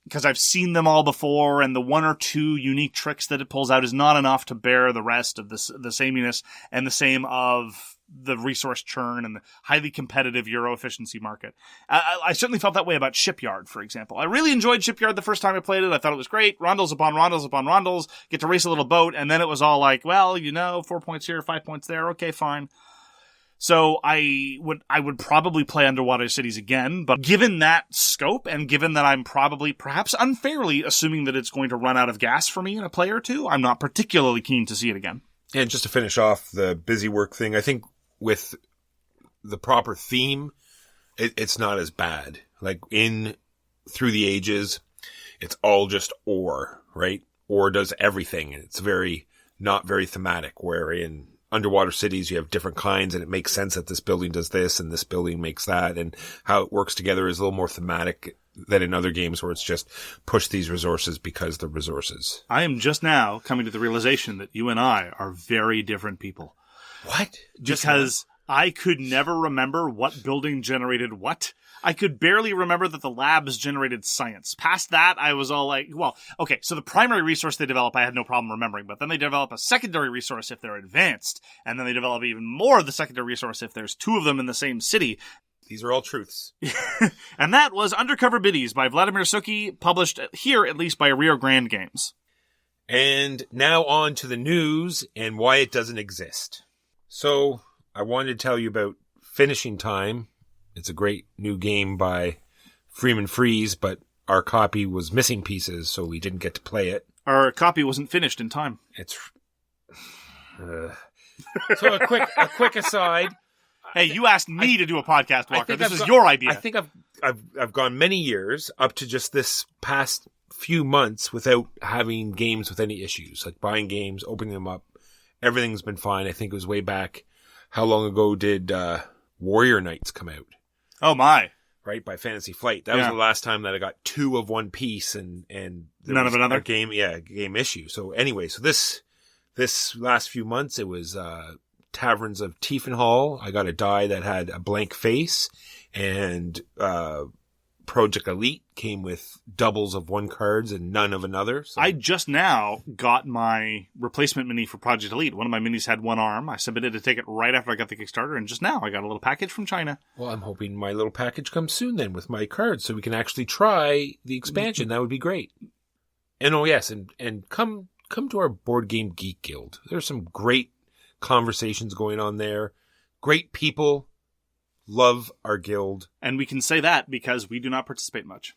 Because I've seen them all before, and the 1 or 2 unique tricks that it pulls out is not enough to bear the rest of the sameness and the same of the resource churn and the highly competitive Euro efficiency market. I certainly felt that way about Shipyard, for example. I really enjoyed Shipyard the first time I played it. I thought it was great. Rondels upon rondels upon rondels. Get to race a little boat, and then it was all like, well, 4 points here, 5 points there. Okay, fine. So I would probably play Underwater Cities again, but given that scope and given that I'm probably, perhaps unfairly, assuming that it's going to run out of gas for me in a play or 2, I'm not particularly keen to see it again. And just to finish off the busy work thing, I think with the proper theme, it's not as bad. Like in Through the Ages, it's all just ore, right? Ore does everything, and it's not very thematic, where in Underwater Cities, you have different kinds, and it makes sense that this building does this and this building makes that, and how it works together is a little more thematic than in other games where it's just push these resources because they're resources. I am just now coming to the realization that you and I are very different people. What? Because I could never remember what building generated what. I could barely remember that the labs generated science. Past that, I was all like, well, okay, so the primary resource they develop, I had no problem remembering, but then they develop a secondary resource if they're advanced, and then they develop even more of the secondary resource if there's 2 of them in the same city. These are all truths. And that was Undercover Biddies by Vladimir Suki, published here at least by Rio Grande Games. And now on to the news and why it doesn't exist. So, I wanted to tell you about Finishing Time. It's a great new game by Freeman Freeze, but our copy was missing pieces, so we didn't get to play it. Our copy wasn't finished in time. So a quick aside. Hey, you asked me to do a podcast, Walker. This is your idea. I think I've I've gone many years up to just this past few months without having games with any issues, like buying games, opening them up. Everything's been fine. I think it was way back. How long ago did Warrior Knights come out? Oh my! Right, by Fantasy Flight. That was the last time that I got 2 of one piece, and none of another game issue. So anyway, so this last few months it was Taverns of Tiefenhall. I got a die that had a blank face, and Project Elite came with doubles of one cards and none of another. So. I just now got my replacement mini for Project Elite. One of my minis had one arm. I submitted to take it right after I got the Kickstarter, and just now I got a little package from China. Well, I'm hoping my little package comes soon then with my cards so we can actually try the expansion. That would be great. And oh yes, and come to our Board Game Geek Guild. There's some great conversations going on there. Great people. Love our guild. And we can say that because we do not participate much.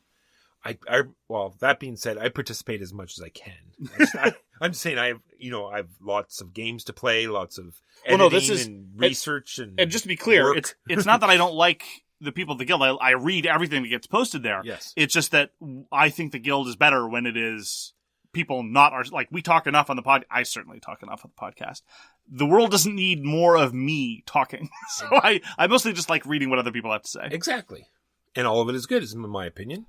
Well, that being said, I participate as much as I can. I'm just saying I have lots of games to play, lots of editing and research and just to be clear, work. it's not that I don't like the people of the guild. I read everything that gets posted there. Yes. It's just that I think the guild is better when it is people not our, like, we talk enough on the pod. I certainly talk enough on the podcast. The world doesn't need more of me talking. So I mostly just like reading what other people have to say. Exactly. And all of it is good, in my opinion.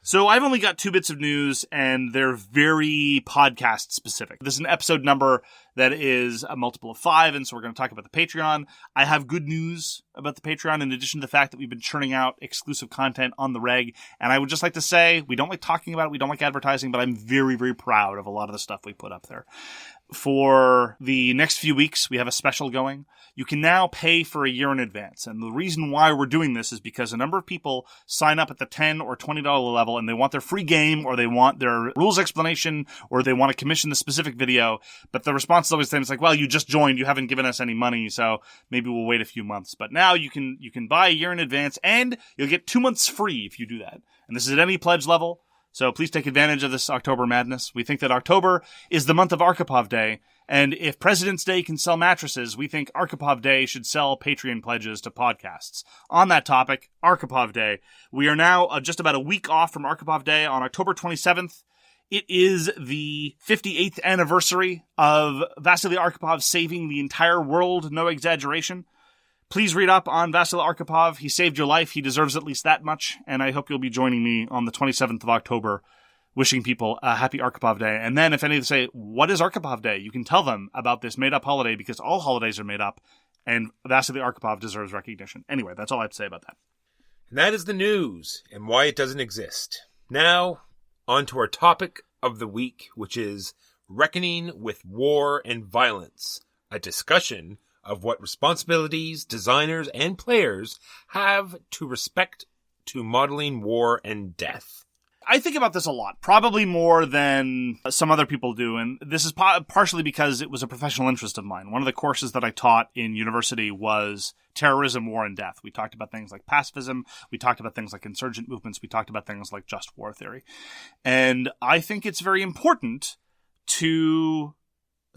So I've only got 2 bits of news, and they're very podcast specific. This is an episode number that is a multiple of 5, and so we're going to talk about the Patreon. I have good news about the Patreon, in addition to the fact that we've been churning out exclusive content on the reg. And I would just like to say, we don't like talking about it, we don't like advertising, but I'm very, very proud of a lot of the stuff we put up there. For the next few weeks, we have a special going. You can now pay for a year in advance. And the reason why we're doing this is because a number of people sign up at the $10 or $20 level, and they want their free game, or they want their rules explanation, or they want to commission the specific video. But the response is always the same. It's like, well, you just joined, you haven't given us any money, so maybe we'll wait a few months. But now you can buy a year in advance, and you'll get 2 months free if you do that. And this is at any pledge level. So please take advantage of this October madness. We think that October is the month of Arkhipov Day, and if President's Day can sell mattresses, we think Arkhipov Day should sell Patreon pledges to podcasts. On that topic, Arkhipov Day. We are now just about a week off from Arkhipov Day on October 27th. It is the 58th anniversary of Vasily Arkhipov saving the entire world, no exaggeration. Please read up on Vasily Arkhipov. He saved your life. He deserves at least that much. And I hope you'll be joining me on the 27th of October, wishing people a happy Arkhipov Day. And then if any of them say, what is Arkhipov Day? You can tell them about this made-up holiday, because all holidays are made up, and Vasily Arkhipov deserves recognition. Anyway, that's all I have to say about that. And that is the news and why it doesn't exist. Now, on to our topic of the week, which is Reckoning with War and Violence, a discussion of what responsibilities designers and players have to respect to modeling war and death. I think about this a lot, probably more than some other people do, and this is partially because it was a professional interest of mine. One of the courses that I taught in university was terrorism, war, and death. We talked about things like pacifism, we talked about things like insurgent movements, we talked about things like just war theory. And I think it's very important to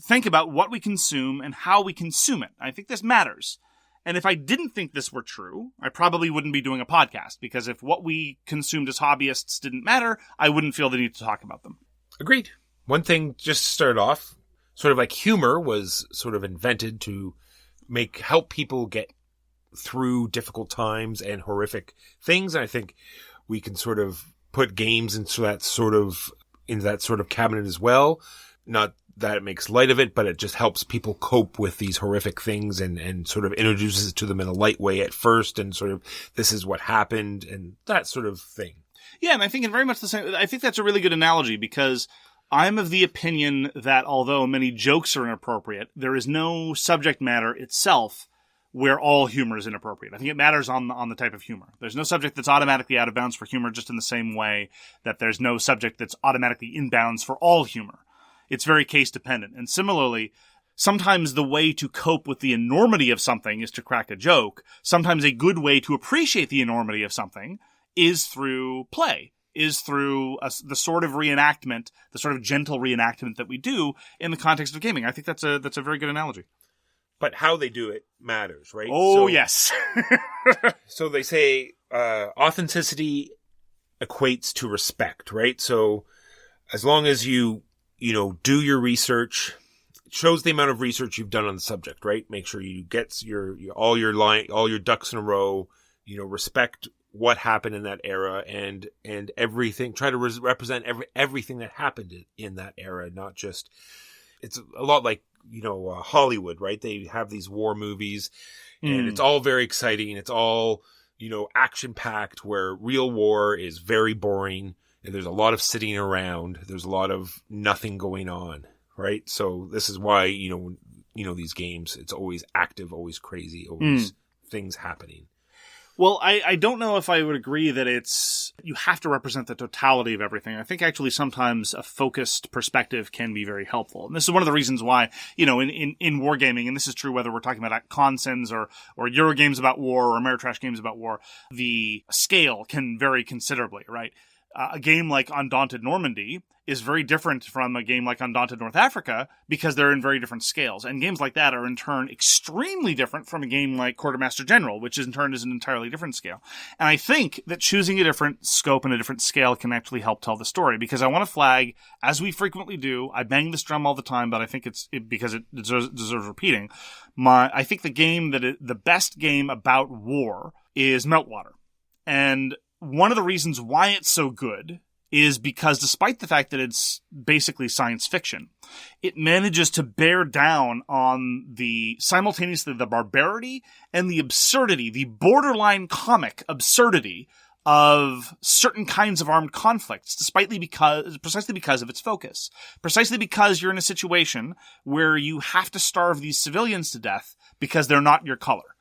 think about what we consume and how we consume it. I think this matters. And if I didn't think this were true, I probably wouldn't be doing a podcast, because if what we consumed as hobbyists didn't matter, I wouldn't feel the need to talk about them. Agreed. One thing, just to start off, sort of like humor was sort of invented to help people get through difficult times and horrific things. And I think we can sort of put games into that sort of cabinet as well. Not that it makes light of it, but it just helps people cope with these horrific things and sort of introduces it to them in a light way at first, and sort of, this is what happened, and that sort of thing. Yeah, and I think in very much the same, I think that's a really good analogy, because I'm of the opinion that although many jokes are inappropriate, there is no subject matter itself where all humor is inappropriate. I think it matters on the type of humor. There's no subject that's automatically out of bounds for humor, just in the same way that there's no subject that's automatically in bounds for all humor. It's very case dependent. And similarly, sometimes the way to cope with the enormity of something is to crack a joke. Sometimes a good way to appreciate the enormity of something is through play, is through the sort of reenactment, the sort of gentle reenactment that we do in the context of gaming. I think that's a very good analogy. But how they do it matters, right? Oh, yes. So they say, authenticity equates to respect, right? So as long as you do your research, it shows the amount of research you've done on the subject, right? Make sure you get all your ducks in a row, respect what happened in that era and everything, try to represent everything that happened in that era, not just, it's a lot like, Hollywood, right? They have these war movies and it's all very exciting. It's all, action packed, where real war is very boring and there's a lot of sitting around. There's a lot of nothing going on, right? So this is why, these games, it's always active, always crazy, always things happening. Well, I don't know if I would agree that you have to represent the totality of everything. I think actually sometimes a focused perspective can be very helpful. And this is one of the reasons why, in wargaming, and this is true whether we're talking about consens or Euro games about war or Ameritrash games about war, the scale can vary considerably, right? A game like Undaunted Normandy is very different from a game like Undaunted North Africa because they're in very different scales. And games like that are in turn extremely different from a game like Quartermaster General, which in turn is an entirely different scale. And I think that choosing a different scope and a different scale can actually help tell the story, because I want to flag, as we frequently do, I bang this drum all the time, but I think because it deserves repeating. I think the best game about war is Meltwater. And one of the reasons why it's so good is because despite the fact that it's basically science fiction, it manages to bear down on simultaneously the barbarity and the absurdity, the borderline comic absurdity of certain kinds of armed conflicts, precisely because of its focus. Precisely because you're in a situation where you have to starve these civilians to death because they're not your color.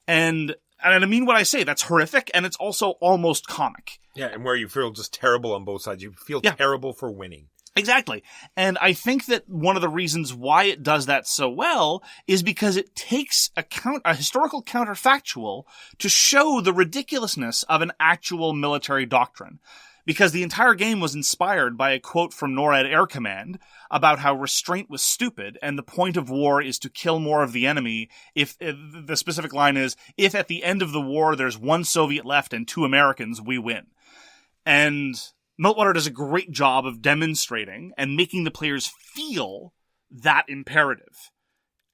And I mean what I say, that's horrific, and it's also almost comic. Yeah, and where you feel just terrible on both sides. You feel terrible for winning. Exactly. And I think that one of the reasons why it does that so well is because it takes a historical counterfactual to show the ridiculousness of an actual military doctrine. Because the entire game was inspired by a quote from NORAD Air Command about how restraint was stupid and the point of war is to kill more of the enemy. If the specific line is, if at the end of the war there's one Soviet left and 2 Americans, we win. And Meltwater does a great job of demonstrating and making the players feel that imperative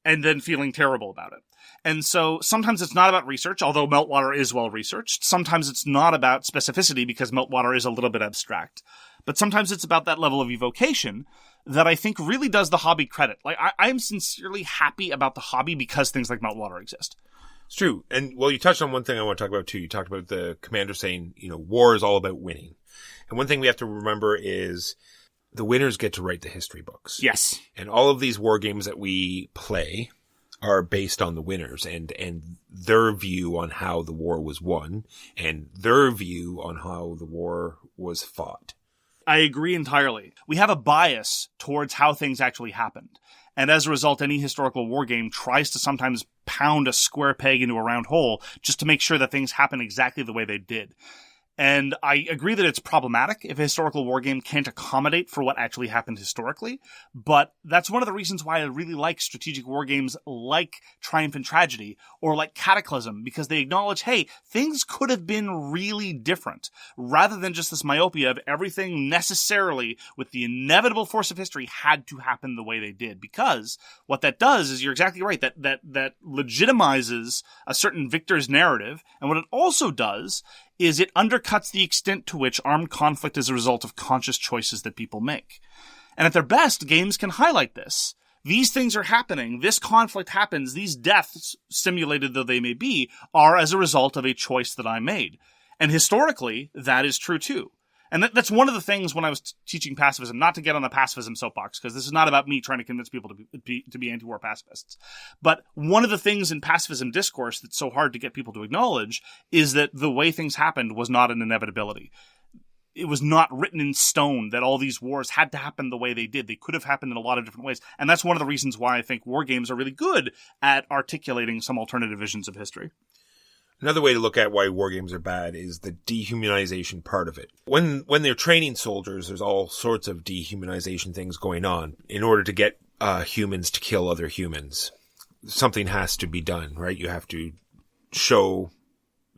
and then feeling terrible about it. And so sometimes it's not about research, although Meltwater is well researched. Sometimes it's not about specificity because Meltwater is a little bit abstract. But sometimes it's about that level of evocation that I think really does the hobby credit. Like, I'm sincerely happy about the hobby because things like Meltwater exist. It's true. And, well, you touched on one thing I want to talk about, too. You talked about the commander saying, war is all about winning. And one thing we have to remember is the winners get to write the history books. Yes. And all of these war games that we play are based on the winners and their view on how the war was won and their view on how the war was fought. I agree entirely. We have a bias towards how things actually happened. And as a result, any historical war game tries to sometimes pound a square peg into a round hole just to make sure that things happen exactly the way they did. And I agree that it's problematic if a historical war game can't accommodate for what actually happened historically, but that's one of the reasons why I really like strategic war games like Triumph and Tragedy or like Cataclysm, because they acknowledge, hey, things could have been really different, rather than just this myopia of everything necessarily with the inevitable force of history had to happen the way they did. Because what that does is, you're exactly right, that legitimizes a certain victor's narrative, and what it also does is it undercuts the extent to which armed conflict is a result of conscious choices that people make. And at their best, games can highlight this. These things are happening, this conflict happens, these deaths, simulated though they may be, are as a result of a choice that I made. And historically, that is true too. And that's one of the things when I was teaching pacifism, not to get on the pacifism soapbox, because this is not about me trying to convince people to be anti-war pacifists. But one of the things in pacifism discourse that's so hard to get people to acknowledge is that the way things happened was not an inevitability. It was not written in stone that all these wars had to happen the way they did. They could have happened in a lot of different ways. And that's one of the reasons why I think war games are really good at articulating some alternative visions of history. Another way to look at why war games are bad is the dehumanization part of it. When they're training soldiers, there's all sorts of dehumanization things going on. In order to get humans to kill other humans, something has to be done, right? You have to show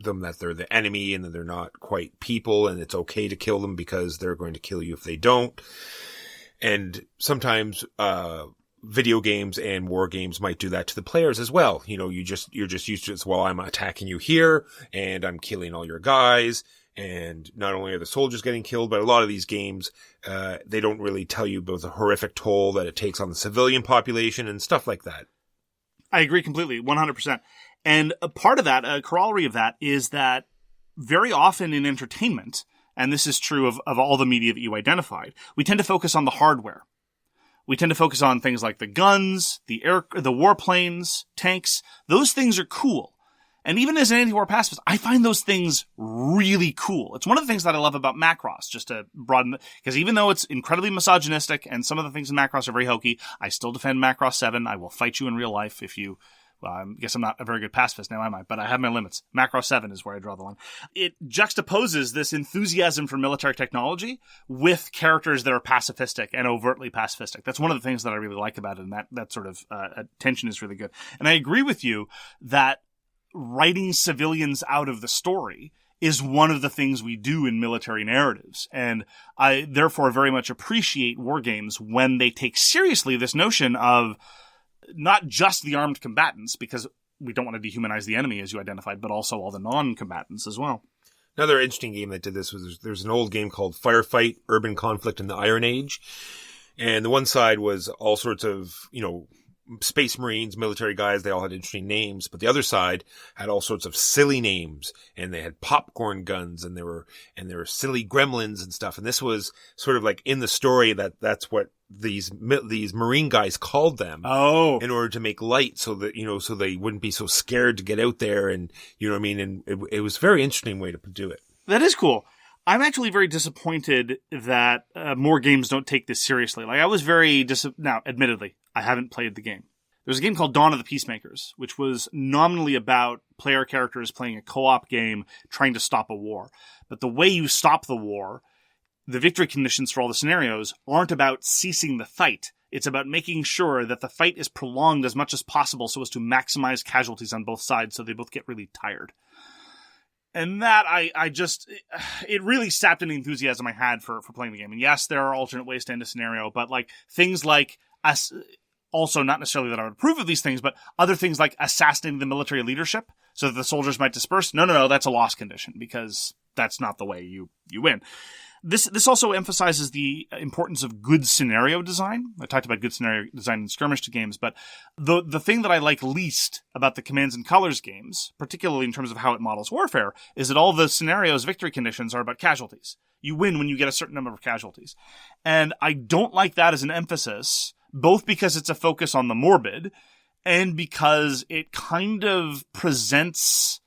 them that they're the enemy and that they're not quite people, and it's okay to kill them because they're going to kill you if they don't. And sometimes, video games and war games might do that to the players as well. You know, you're just used to it. Well, I'm attacking you here and I'm killing all your guys. And not only are the soldiers getting killed, but a lot of these games, they don't really tell you about the horrific toll that it takes on the civilian population and stuff like that. I agree completely, 100%. And a part of that, a corollary of that, is that very often in entertainment, and this is true of all the media that you identified, we tend to focus on the hardware. We tend to focus on things like the guns, the warplanes, tanks. Those things are cool. And even as an anti-war pacifist, I find those things really cool. It's one of the things that I love about Macross, just to broaden it, because even though it's incredibly misogynistic and some of the things in Macross are very hokey, I still defend Macross 7. I will fight you in real life if you... Well, I guess I'm not a very good pacifist now, am I? But I have my limits. Macross 7 is where I draw the line. It juxtaposes this enthusiasm for military technology with characters that are pacifistic and overtly pacifistic. That's one of the things that I really like about it, and that sort of tension is really good. And I agree with you that writing civilians out of the story is one of the things we do in military narratives. And I therefore very much appreciate war games when they take seriously this notion of not just the armed combatants, because we don't want to dehumanize the enemy, as you identified, but also all the non-combatants as well. Another interesting game that did this was there's an old game called Firefight, Urban Conflict in the Iron Age. And the one side was all sorts of, you know, Space Marines, military guys, they all had interesting names, but the other side had all sorts of silly names, and they had popcorn guns, and there were silly gremlins and stuff. And this was sort of like in the story that's what these Marine guys called them. Oh, in order to make light so that, you know, so they wouldn't be so scared to get out there. And, you know what I mean? And it was a very interesting way to do it. That is cool. I'm actually very disappointed that more games don't take this seriously. Like, I was very now, admittedly, I haven't played the game. There was a game called Dawn of the Peacemakers, which was nominally about player characters playing a co-op game trying to stop a war. But the way you stop the war, the victory conditions for all the scenarios, aren't about ceasing the fight. It's about making sure that the fight is prolonged as much as possible so as to maximize casualties on both sides so they both get really tired. And that, it really sapped any enthusiasm I had for playing the game. And yes, there are alternate ways to end a scenario, but like things like, also not necessarily that I would approve of these things, but other things like assassinating the military leadership so that the soldiers might disperse. No, that's a loss condition because that's not the way you win. This also emphasizes the importance of good scenario design. I talked about good scenario design in skirmish games, but the thing that I like least about the Commands and Colors games, particularly in terms of how it models warfare, is that all the scenarios' victory conditions are about casualties. You win when you get a certain number of casualties. And I don't like that as an emphasis, both because it's a focus on the morbid, and because it kind of presents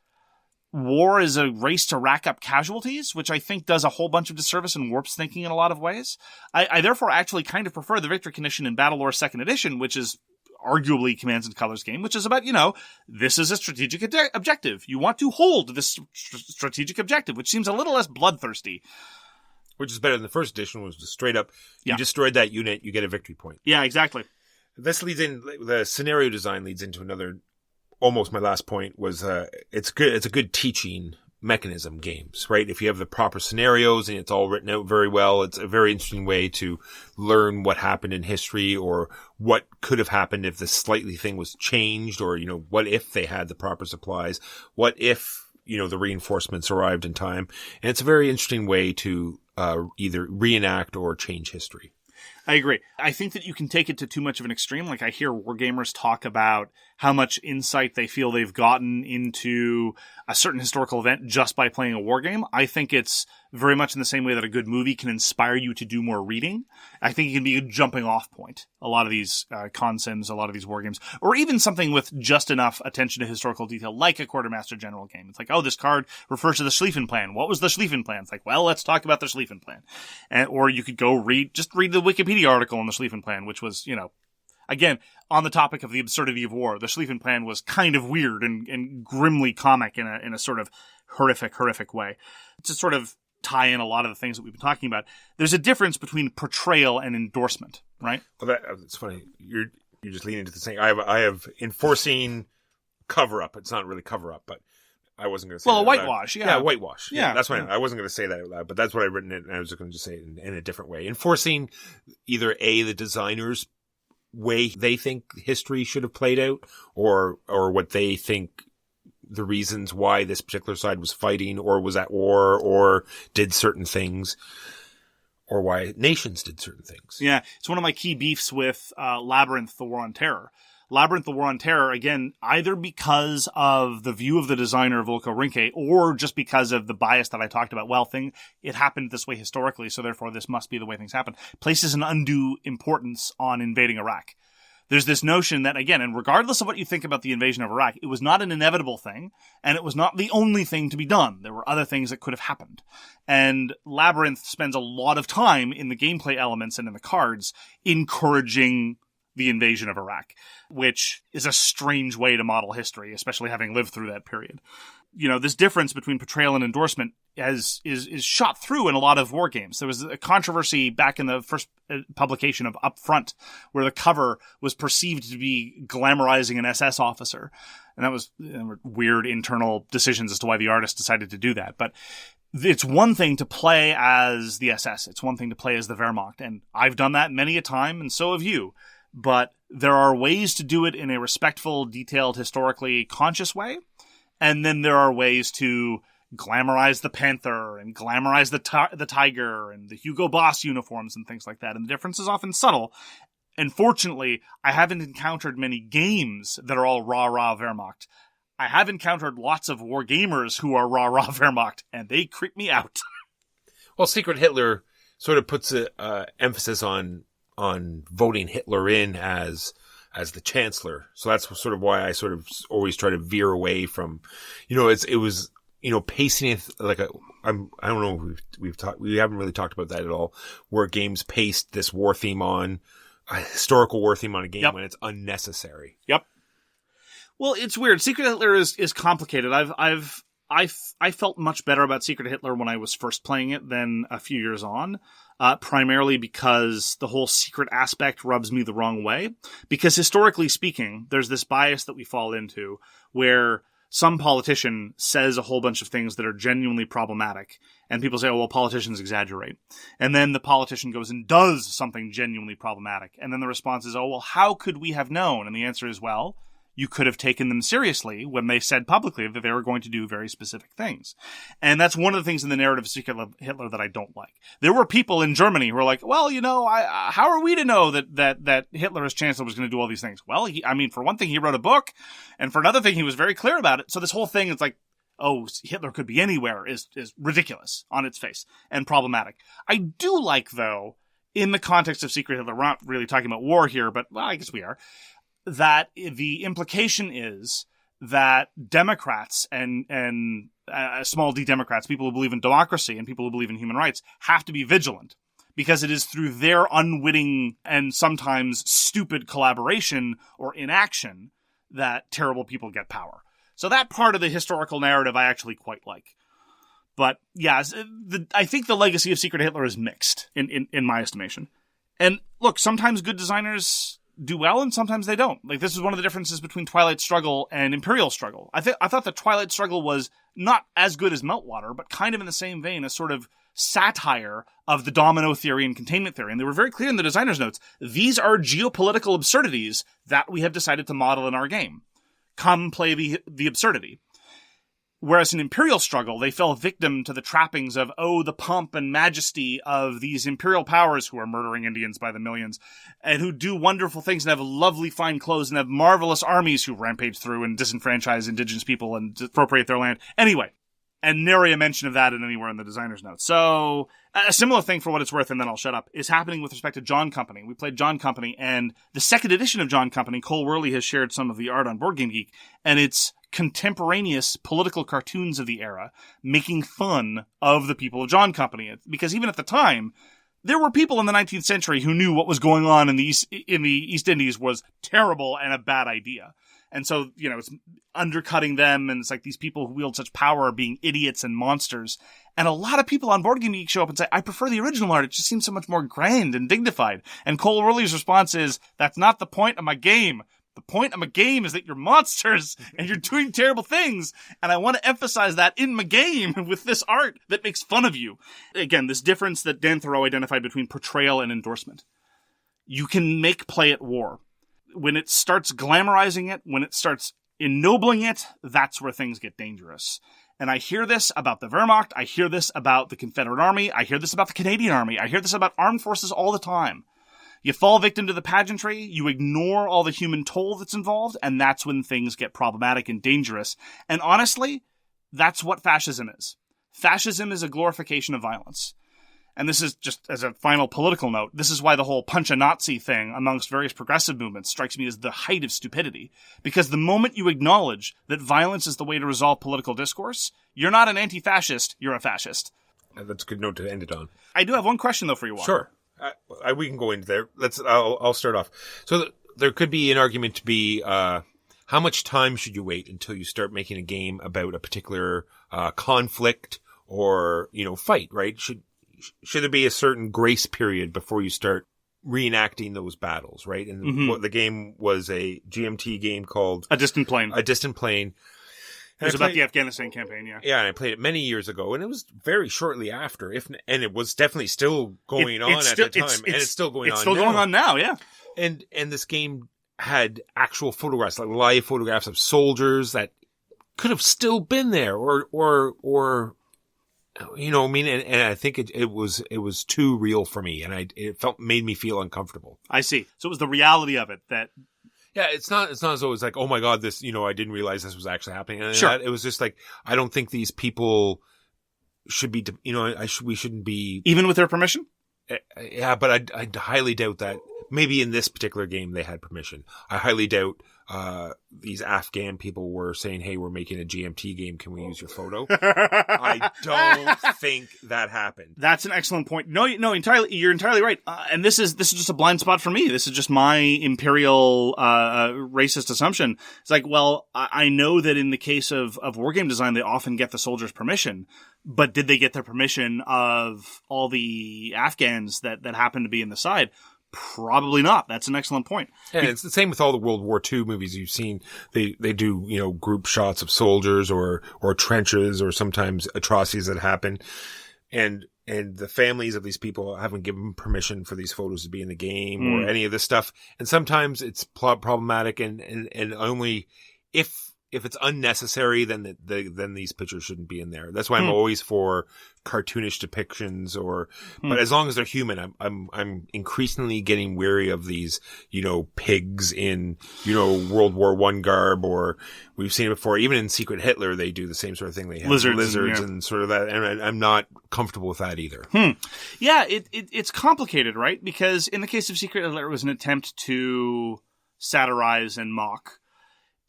war as a race to rack up casualties, which I think does a whole bunch of disservice and warps thinking in a lot of ways. I therefore actually kind of prefer the victory condition in Battle Lore 2nd Edition, which is arguably Commands and Colors game, which is about, you know, this is a strategic objective. You want to hold this strategic objective, which seems a little less bloodthirsty. Which is better than the first edition, was just straight up, you destroyed that unit, you get a victory point. Yeah, exactly. This leads in, the scenario design leads into another, almost my last point, was it's a good teaching mechanism, games, right? If you have the proper scenarios and it's all written out very well, it's a very interesting way to learn what happened in history or what could have happened if this slightly thing was changed, or, you know, what if they had the proper supplies? What if, you know, the reinforcements arrived in time? And it's a very interesting way to either reenact or change history. I agree. I think that you can take it to too much of an extreme. Like, I hear wargamers talk about how much insight they feel they've gotten into a certain historical event just by playing a wargame. I think it's very much in the same way that a good movie can inspire you to do more reading. I think it can be a jumping off point. A lot of these consims, a lot of these wargames, or even something with just enough attention to historical detail, like a Quartermaster General game. It's like, oh, this card refers to the Schlieffen Plan. What was the Schlieffen Plan? It's like, well, let's talk about the Schlieffen Plan. Or you could go read the Wikipedia article on the Schlieffen Plan, which was, you know, again, on the topic of the absurdity of war. The Schlieffen Plan was kind of weird and grimly comic in a sort of horrific way. To sort of tie in a lot of the things that we've been talking about, there's a difference between portrayal and endorsement, right? Well, it's funny. You're just leaning into the same. I have enforcing cover up. It's not really cover up, but I wasn't going to say Well, that a whitewash, yeah. Yeah, whitewash. Yeah. That's what I wasn't going to say that out loud, but that's what I written it, and I was going to just say it in a different way. Enforcing either the designers' way they think history should have played out, or what they think the reasons why this particular side was fighting, or was at war, or did certain things, or why nations did certain things. Yeah, it's one of my key beefs with Labyrinth, The War on Terror. Labyrinth, The War on Terror, again, either because of the view of the designer, Volko Rinke, or just because of the bias that I talked about. Well, it happened this way historically, so therefore this must be the way things happen. Places an undue importance on invading Iraq. There's this notion that, again, and regardless of what you think about the invasion of Iraq, it was not an inevitable thing, and it was not the only thing to be done. There were other things that could have happened. And Labyrinth spends a lot of time in the gameplay elements and in the cards encouraging the invasion of Iraq, which is a strange way to model history, especially having lived through that period. You know, this difference between portrayal and endorsement is shot through in a lot of war games. There was a controversy back in the first publication of Upfront, where the cover was perceived to be glamorizing an SS officer. And that was weird internal decisions as to why the artist decided to do that. But it's one thing to play as the SS. It's one thing to play as the Wehrmacht. And I've done that many a time, and so have you. But there are ways to do it in a respectful, detailed, historically conscious way. And then there are ways to glamorize the Panther and glamorize the Tiger and the Hugo Boss uniforms and things like that. And the difference is often subtle. And fortunately, I haven't encountered many games that are all rah-rah Wehrmacht. I have encountered lots of war gamers who are rah-rah Wehrmacht, and they creep me out. Well, Secret Hitler sort of puts an emphasis on voting Hitler in as the Chancellor. So that's sort of why I sort of always try to veer away from, it was, pacing it like I don't know, we haven't really talked about that at all, where games paced this war theme on a historical war theme on a game when it's unnecessary. Yep. Well, it's weird. Secret Hitler is complicated. I felt much better about Secret Hitler when I was first playing it than a few years on. Primarily because the whole secret aspect rubs me the wrong way. Because historically speaking, there's this bias that we fall into where some politician says a whole bunch of things that are genuinely problematic, and people say, oh, well, politicians exaggerate. And then the politician goes and does something genuinely problematic. And then the response is, oh, well, how could we have known? And the answer is, well, you could have taken them seriously when they said publicly that they were going to do very specific things. And that's one of the things in the narrative of Secret Hitler that I don't like. There were people in Germany who were like, well, how are we to know that Hitler as chancellor was going to do all these things? Well, for one thing, he wrote a book, and for another thing, he was very clear about it. So this whole thing, it's like, oh, Hitler could be anywhere is ridiculous on its face and problematic. I do like, though, in the context of Secret Hitler, we're not really talking about war here, but, well, I guess we are, that the implication is that Democrats and small d Democrats, people who believe in democracy and people who believe in human rights, have to be vigilant, because it is through their unwitting and sometimes stupid collaboration or inaction that terrible people get power. So that part of the historical narrative I actually quite like. But yeah, I think the legacy of Secret Hitler is mixed in my estimation. And look, sometimes good designers do well and sometimes they don't. Like, this is one of the differences between Twilight Struggle and Imperial Struggle. I thought that Twilight Struggle was not as good as Meltwater, but kind of in the same vein, a sort of satire of the domino theory and containment theory. And they were very clear in the designer's notes. These are geopolitical absurdities that we have decided to model in our game. Come play the absurdity. Whereas in Imperial Struggle, they fell victim to the trappings of, the pomp and majesty of these imperial powers who are murdering Indians by the millions, and who do wonderful things and have lovely fine clothes and have marvelous armies who rampage through and disenfranchise indigenous people and appropriate their land. Anyway, and nary a mention of that anywhere in the designer's notes. So, a similar thing, for what it's worth, and then I'll shut up, is happening with respect to John Company. We played John Company, and the second edition of John Company, Cole Worley has shared some of the art on Board Game Geek, and it's contemporaneous political cartoons of the era making fun of the people of John Company. Because even at the time, there were people in the 19th century who knew what was going on in the East Indies was terrible and a bad idea. And so, it's undercutting them, and it's like these people who wield such power are being idiots and monsters. And a lot of people on Board Game Geek show up and say, I prefer the original art. It just seems so much more grand and dignified. And Cole Worley's response is, that's not the point of my game. The point of my game is that you're monsters and you're doing terrible things. And I want to emphasize that in my game with this art that makes fun of you. Again, this difference that Dan Thoreau identified between portrayal and endorsement. You can make play at war. When it starts glamorizing it, when it starts ennobling it, that's where things get dangerous. And I hear this about the Wehrmacht. I hear this about the Confederate Army. I hear this about the Canadian Army. I hear this about armed forces all the time. You fall victim to the pageantry, you ignore all the human toll that's involved, and that's when things get problematic and dangerous. And honestly, that's what fascism is. Fascism is a glorification of violence. And this is just as a final political note, this is why the whole punch a Nazi thing amongst various progressive movements strikes me as the height of stupidity. Because the moment you acknowledge that violence is the way to resolve political discourse, you're not an anti-fascist, you're a fascist. That's a good note to end it on. I do have one question, though, for you, Walker. Sure. We can go into there. I'll start off. So there could be an argument to be, how much time should you wait until you start making a game about a particular conflict or, fight, right? Should there be a certain grace period before you start reenacting those battles, right? And the game was a GMT game called A Distant Plain. It was about the Afghanistan campaign, yeah. Yeah, and I played it many years ago, and it was very shortly after, and it was definitely still going on at the time, and it's still going on now. It's still going on now, yeah. And this game had actual photographs, like live photographs of soldiers that could have still been there, or and I think it was too real for me, and it made me feel uncomfortable. I see. So it was the reality of it that. Yeah, it's not as though it's like, oh my God, this, I didn't realize this was actually happening. And sure. It was just like, I don't think these people should be, we shouldn't be. Even with their permission? Yeah, but I highly doubt that. Maybe in this particular game they had permission. I highly doubt these Afghan people were saying, hey, we're making a GMT game. Can we use your photo? I don't think that happened. That's an excellent point. No, entirely. You're entirely right. And this is just a blind spot for me. This is just my imperial racist assumption. It's like, well, I know that in the case of wargame design, they often get the soldiers' permission. But did they get the permission of all the Afghans that happen to be in the side? Probably not. That's an excellent point. And it's the same with all the World War II movies you've seen. They do, group shots of soldiers or trenches or sometimes atrocities that happen. And the families of these people haven't given permission for these photos to be in the game or any of this stuff. And sometimes it's problematic and only if it's unnecessary, then these pictures shouldn't be in there. That's why I'm always for cartoonish depictions but as long as they're human, I'm increasingly getting weary of these, pigs in, World War I garb, or we've seen it before. Even in Secret Hitler, they do the same sort of thing. They have lizards and sort of that. And I'm not comfortable with that either. Yeah, it's complicated, right? Because in the case of Secret Hitler, it was an attempt to satirize and mock.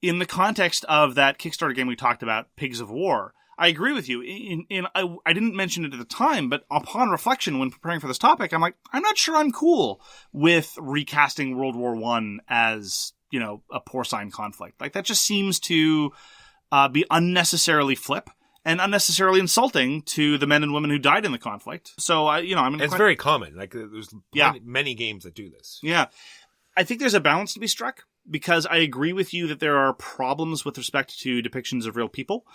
In the context of that Kickstarter game we talked about, Pigs of War, I agree with you. I didn't mention it at the time, but upon reflection, when preparing for this topic, I'm like, I'm not sure I'm cool with recasting World War I as, a porcine conflict. Like, that just seems to be unnecessarily flip and unnecessarily insulting to the men and women who died in the conflict. So, it's very common. Like, there's many games that do this. Yeah. I think there's a balance to be struck. Because I agree with you that there are problems with respect to depictions of real people,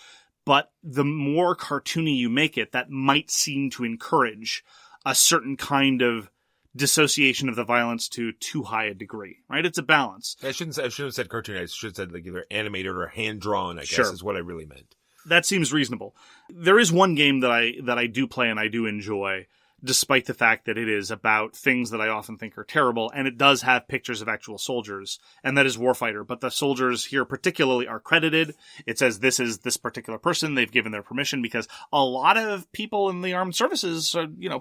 but the more cartoony you make it, that might seem to encourage a certain kind of dissociation of the violence to too high a degree, right? It's a balance. I shouldn't have said cartoon. I should have said like either animated or hand-drawn, I guess, is what I really meant. That seems reasonable. There is one game that I do play and I do enjoy, despite the fact that it is about things that I often think are terrible, and it does have pictures of actual soldiers, and that is Warfighter. But the soldiers here particularly are credited. It says this is this particular person. They've given their permission, because a lot of people in the armed services,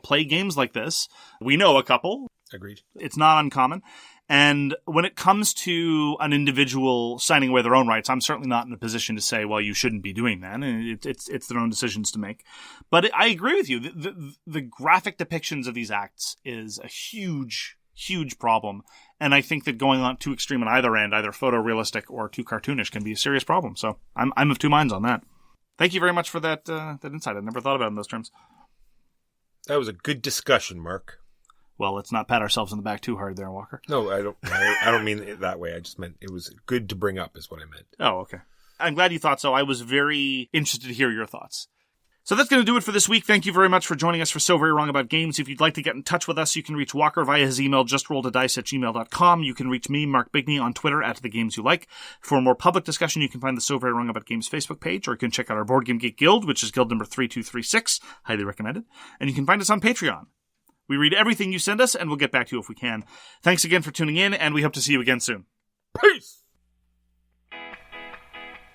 play games like this. We know a couple. Agreed. It's not uncommon. And when it comes to an individual signing away their own rights, I'm certainly not in a position to say, well, you shouldn't be doing that. And it's their own decisions to make. But I agree with you. The graphic depictions of these acts is a huge, huge problem. And I think that going on too extreme on either end, either photorealistic or too cartoonish, can be a serious problem. So I'm of two minds on that. Thank you very much for that insight. I never thought about it in those terms. That was a good discussion, Mark. Well, let's not pat ourselves on the back too hard there, Walker. No, I don't mean it that way. I just meant it was good to bring up is what I meant. Oh, okay. I'm glad you thought so. I was very interested to hear your thoughts. So that's going to do it for this week. Thank you very much for joining us for So Very Wrong About Games. If you'd like to get in touch with us, you can reach Walker via his email, justrolledadice@gmail.com. You can reach me, Mark Bigney, on Twitter @TheGamesYouLike. For more public discussion, you can find the So Very Wrong About Games Facebook page, or you can check out our Board Game Geek Guild, which is guild number 3236. Highly recommended. And you can find us on Patreon. We read everything you send us, and we'll get back to you if we can. Thanks again for tuning in, and we hope to see you again soon. Peace!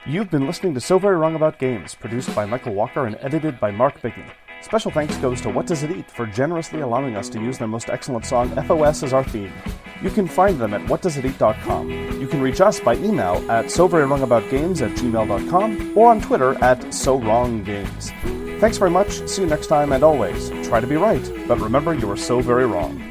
You've been listening to So Very Wrong About Games, produced by Michael Walker and edited by Mark Bigney. Special thanks goes to What Does It Eat for generously allowing us to use their most excellent song, FOS, as our theme. You can find them at whatdoesiteat.com. You can reach us by email at soverywrongaboutgames@gmail.com or on Twitter @SoWrongGames. Thanks very much, see you next time, and always, try to be right, but remember you are so very wrong.